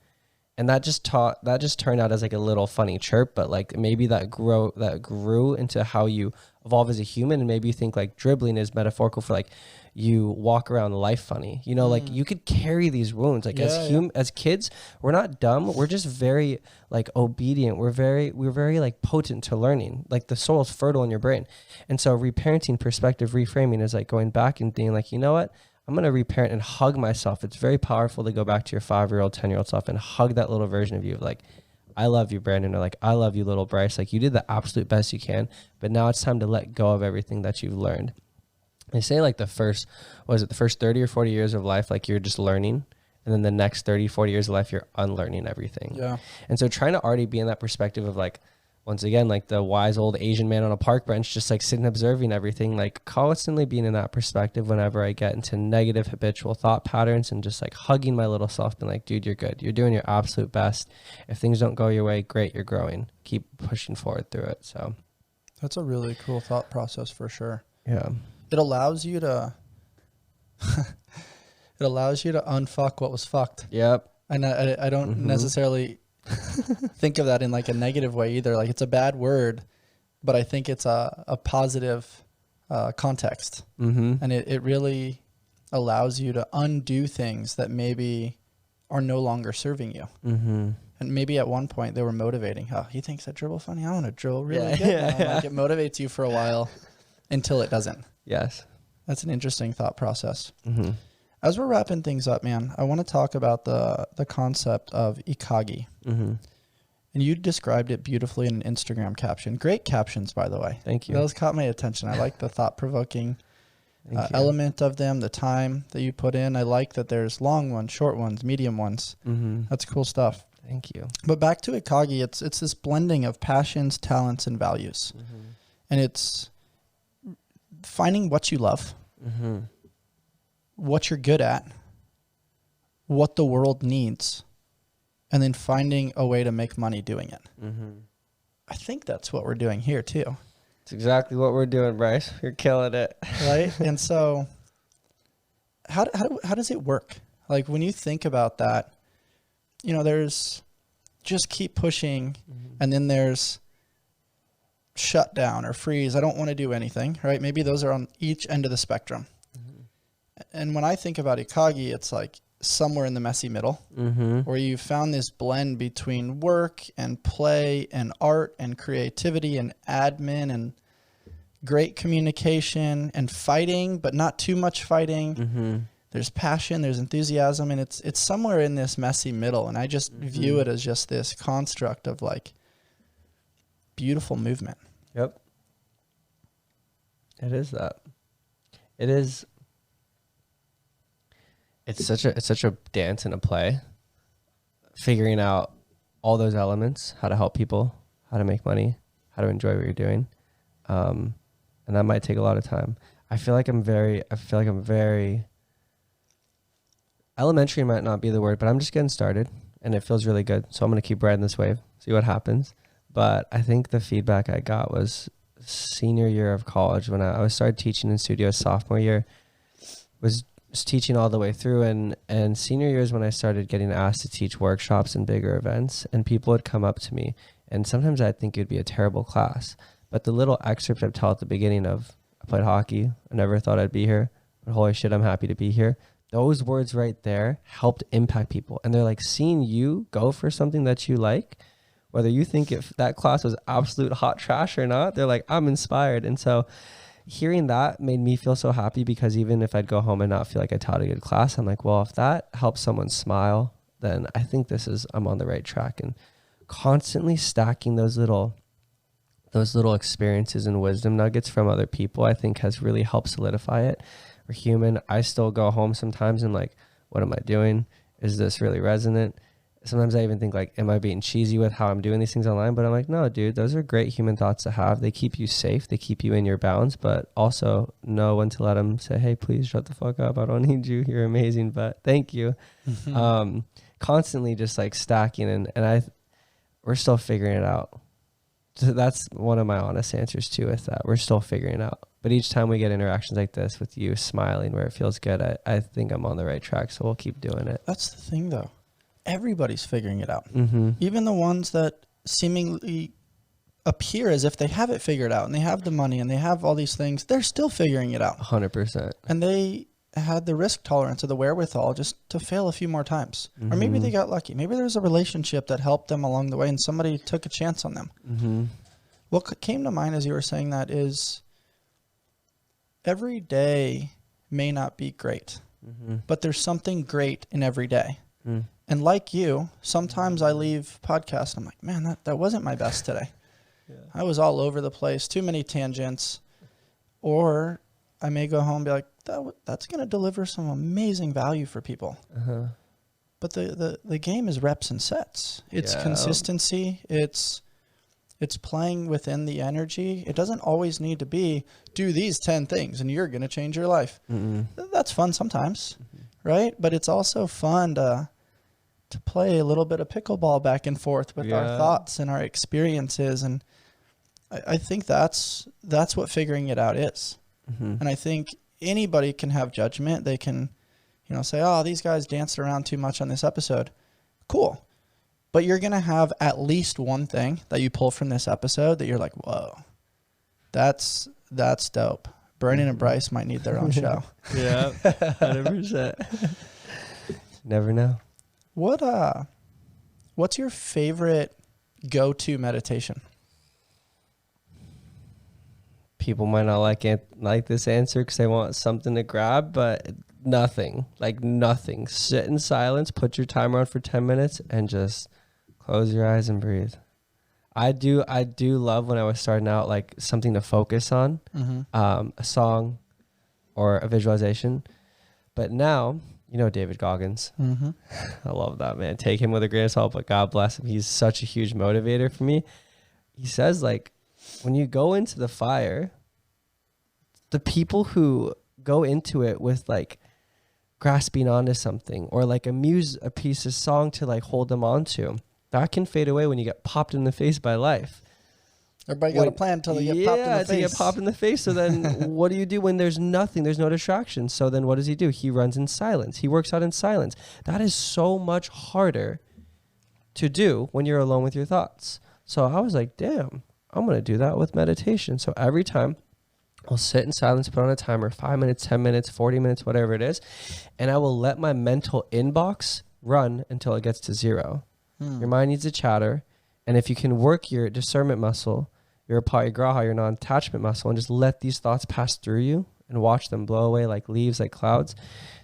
Speaker 1: And that just turned out as like a little funny chirp, but like maybe that grew into how you evolve as a human. And maybe you think like dribbling is metaphorical for like you walk around life funny, like you could carry these wounds. Like as kids, we're not dumb. We're just very like obedient. We're very like potent to learning. Like the soul is fertile in your brain. And so reparenting, perspective reframing is like going back and being like, you know what? I'm going to reparent and hug myself. It's very powerful to go back to your 5-year-old, 10-year-old self and hug that little version of you of like, I love you, Brandon, or like, I love you, little Bryce. Like you did the absolute best you can, but now it's time to let go of everything that you've learned. They say like the first 30 or 40 years of life, like you're just learning. And then the next 30, 40 years of life, you're unlearning everything. Yeah. And so trying to already be in that perspective of like, once again, like the wise old Asian man on a park bench, just like sitting observing everything, like constantly being in that perspective whenever I get into negative habitual thought patterns, and just like hugging my little self, being like, dude, you're good. You're doing your absolute best. If things don't go your way, great, you're growing. Keep pushing forward through it. So
Speaker 2: that's a really cool thought process for sure.
Speaker 1: Yeah.
Speaker 2: It allows you to unfuck what was fucked.
Speaker 1: Yep.
Speaker 2: And I don't necessarily think of that in like a negative way either. Like it's a bad word, but I think it's a positive context. And it really allows you to undo things that maybe are no longer serving you. And maybe at one point they were motivating. Oh, he thinks I dribble funny. I want to dribble really good now. Like it motivates you for a while until it doesn't.
Speaker 1: Yes.
Speaker 2: That's an interesting thought process. As we're wrapping things up, man, I want to talk about the concept of ikagi. And you described it beautifully in an Instagram caption. Great captions, by the way.
Speaker 1: Thank you.
Speaker 2: Those caught my attention. I like the thought-provoking element of them, the time that you put in. I like that there's long ones, short ones, medium ones. That's cool stuff.
Speaker 1: Thank you.
Speaker 2: But back to ikagi, it's this blending of passions, talents, and values. And it's finding what you love. What you're good at, what the world needs, and then finding a way to make money doing it. I think that's what we're doing here too.
Speaker 1: It's exactly what we're doing, Bryce. You're killing it.
Speaker 2: Right? And so how does it work? Like when you think about that, there's just keep pushing, and then there's shut down or freeze. I don't want to do anything, right? Maybe those are on each end of the spectrum. And when I think about ikagi, it's like somewhere in the messy middle, where you found this blend between work and play and art and creativity and admin and great communication and fighting, but not too much fighting. There's passion, there's enthusiasm, and it's somewhere in this messy middle. And I just view it as just this construct of like beautiful movement.
Speaker 1: Yep. It is that. It is. It's such a dance and a play, figuring out all those elements, how to help people, how to make money, how to enjoy what you're doing. And that might take a lot of time. I feel like I'm very elementary might not be the word, but I'm just getting started and it feels really good. So I'm going to keep riding this wave, see what happens. But I think the feedback I got was senior year of college when I started teaching in studio. Sophomore year was teaching all the way through, and senior year is when I started getting asked to teach workshops and bigger events, and people would come up to me, and sometimes I'd think it'd be a terrible class, But the little excerpt I tell at the beginning of, I played hockey. I never thought I'd be here, but holy shit, I'm happy to be here. Those words right there helped impact people. And they're like, seeing you go for something that you like, whether you think if that class was absolute hot trash or not, they're like, I'm inspired. And so hearing that made me feel so happy, because even if I'd go home and not feel like I taught a good class, I'm like, well, if that helps someone smile, then I think I'm on the right track. And constantly stacking those little experiences and wisdom nuggets from other people, I think has really helped solidify it. We're human. I still go home sometimes and like, what am I doing? Is this really resonant? Sometimes I even think like, am I being cheesy with how I'm doing these things online? But I'm like, no, dude, those are great human thoughts to have. They keep you safe. They keep you in your bounds, but also know when to let them say, hey, please shut the fuck up. I don't need you. You're amazing, but thank you. Constantly just like stacking we're still figuring it out. So that's one of my honest answers too, with that. We're still figuring it out. But each time we get interactions like this with you smiling where it feels good, I think I'm on the right track. So we'll keep doing it.
Speaker 2: That's the thing though. Everybody's figuring it out.
Speaker 1: Mm-hmm.
Speaker 2: Even the ones that seemingly appear as if they have it figured out and they have the money and they have all these things, they're still figuring it out.
Speaker 1: 100%.
Speaker 2: And they had the risk tolerance or the wherewithal just to fail a few more times. Or maybe they got lucky. Maybe there was a relationship that helped them along the way and somebody took a chance on them.
Speaker 1: Mm-hmm.
Speaker 2: What came to mind as you were saying that is every day may not be great, but there's something great in every day. And like you, sometimes I leave podcasts and I'm like, man, that wasn't my best today. Yeah. I was all over the place, too many tangents. Or I may go home and be like, that's going to deliver some amazing value for people. But the game is reps and sets. It's consistency. It's playing within the energy. It doesn't always need to be, do these 10 things and you're going to change your life. That's fun sometimes, right? But it's also fun to play a little bit of pickleball back and forth with our thoughts and our experiences. And I think that's what figuring it out is. And I think anybody can have judgment. They can, say, oh, these guys danced around too much on this episode. Cool. But you're going to have at least one thing that you pull from this episode that you're like, whoa, that's dope. Brandon and Bryce might need their own show.
Speaker 1: Yeah, 100%. Never know.
Speaker 2: What's your favorite go-to meditation?
Speaker 1: People might not like this answer because they want something to grab, but nothing. Sit in silence, put your timer on for 10 minutes, and just close your eyes and breathe. I do love when I was starting out, like something to focus on, a song or a visualization. But now, David Goggins. I love that, man. Take him with a grain of salt, but God bless him. He's such a huge motivator for me. He says, like, when you go into the fire, the people who go into it with like grasping onto something or like a piece of song to like hold them onto, that can fade away when you get popped in the face by life.
Speaker 2: Everybody got a plan until they get popped in the face.
Speaker 1: Yeah, to get popped in the face. So then what do you do when there's nothing? There's no distraction. So then what does he do? He runs in silence. He works out in silence. That is so much harder to do when you're alone with your thoughts. So I was like, damn, I'm going to do that with meditation. So every time I'll sit in silence, put on a timer, 5 minutes, 10 minutes, 40 minutes, whatever it is. And I will let my mental inbox run until it gets to zero. Your mind needs to chatter. And if you can work your discernment muscle, your aparigraha, your non-attachment muscle, and just let these thoughts pass through you and watch them blow away like leaves, like clouds,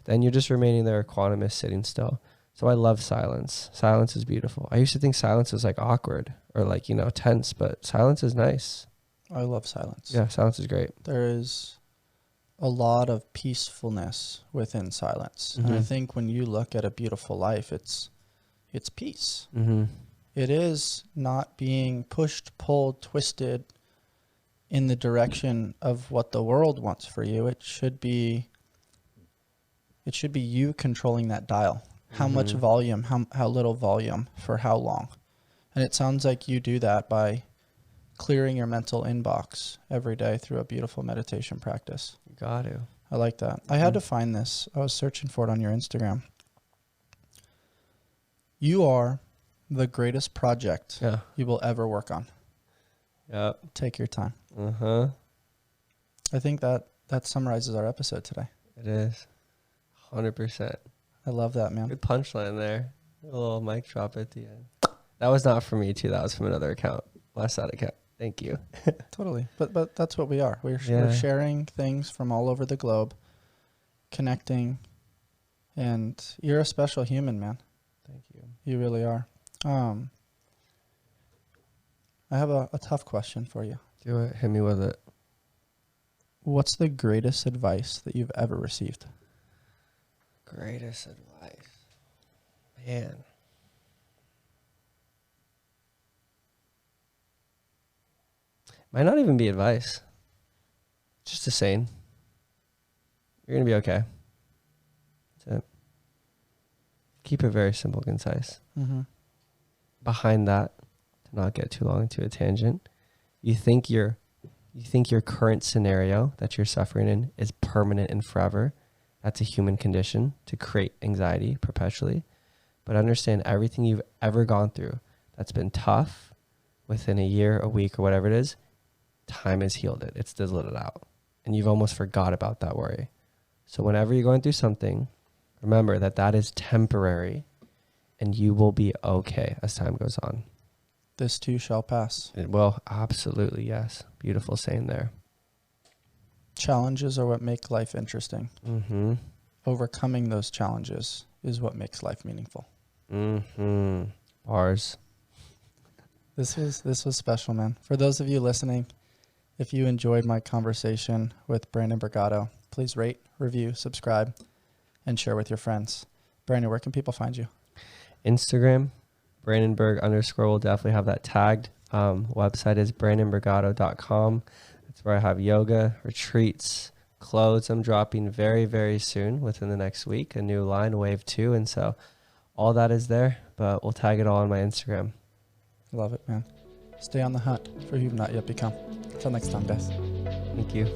Speaker 1: then you're just remaining there equanimous, sitting still. So I love silence. Silence is beautiful. I used to think silence was like awkward or like, tense, but silence is nice.
Speaker 2: I love silence.
Speaker 1: Yeah, silence is great.
Speaker 2: There is a lot of peacefulness within silence. And I think when you look at a beautiful life, it's peace. It is not being pushed, pulled, twisted in the direction of what the world wants for you. It should be you controlling that dial. How much volume, how little volume, for how long. And it sounds like you do that by clearing your mental inbox every day through a beautiful meditation practice.
Speaker 1: You got to.
Speaker 2: I like that. I had to find this. I was searching for it on your Instagram. You are the greatest project you will ever work on.
Speaker 1: Yep.
Speaker 2: Take your time.
Speaker 1: Uh-huh.
Speaker 2: I think that summarizes our episode today.
Speaker 1: It is. 100%.
Speaker 2: I love that, man.
Speaker 1: Good punchline there. A little mic drop at the end. That was not from me, too. That was from another account. Last side account. Thank you.
Speaker 2: Totally. But that's what we are. We're
Speaker 1: Yeah.
Speaker 2: sharing things from all over the globe, connecting, and you're a special human, man.
Speaker 1: Thank you.
Speaker 2: You really are. I have a tough question for you.
Speaker 1: Do it. Hit me with it.
Speaker 2: What's the greatest advice that you've ever received?
Speaker 1: Greatest advice. Man. Might not even be advice. Just a saying. You're going to be okay. That's it. Keep it very simple, concise.
Speaker 2: Mm-hmm.
Speaker 1: Behind that, to not get too long into a tangent, you think your current scenario that you're suffering in is permanent and forever. That's a human condition to create anxiety perpetually. But understand everything you've ever gone through that's been tough within a year, a week, or whatever it is, time has healed it. It's dizzled it out. And you've almost forgot about that worry. So whenever you're going through something, remember that that is temporary and you will be okay as time goes on.
Speaker 2: This too shall pass.
Speaker 1: It will, absolutely, yes. Beautiful saying there.
Speaker 2: Challenges are what make life interesting.
Speaker 1: Mm-hmm.
Speaker 2: Overcoming those challenges is what makes life meaningful.
Speaker 1: Mm-hmm. Bars.
Speaker 2: This was special, man. For those of you listening, if you enjoyed my conversation with Brandon Bergado, please rate, review, subscribe, and share with your friends. Brandon, where can people find you?
Speaker 1: Instagram, BrandonBerg _ will definitely have that tagged. Website is brandonbergado.com. That's where I have yoga, retreats, clothes. I'm dropping very, very soon within the next week, a new line, Wave 2. And so all that is there, but we'll tag it all on my Instagram.
Speaker 2: Love it, man. Stay on the hunt for who you've not yet become. Until next time, guys.
Speaker 1: Thank you.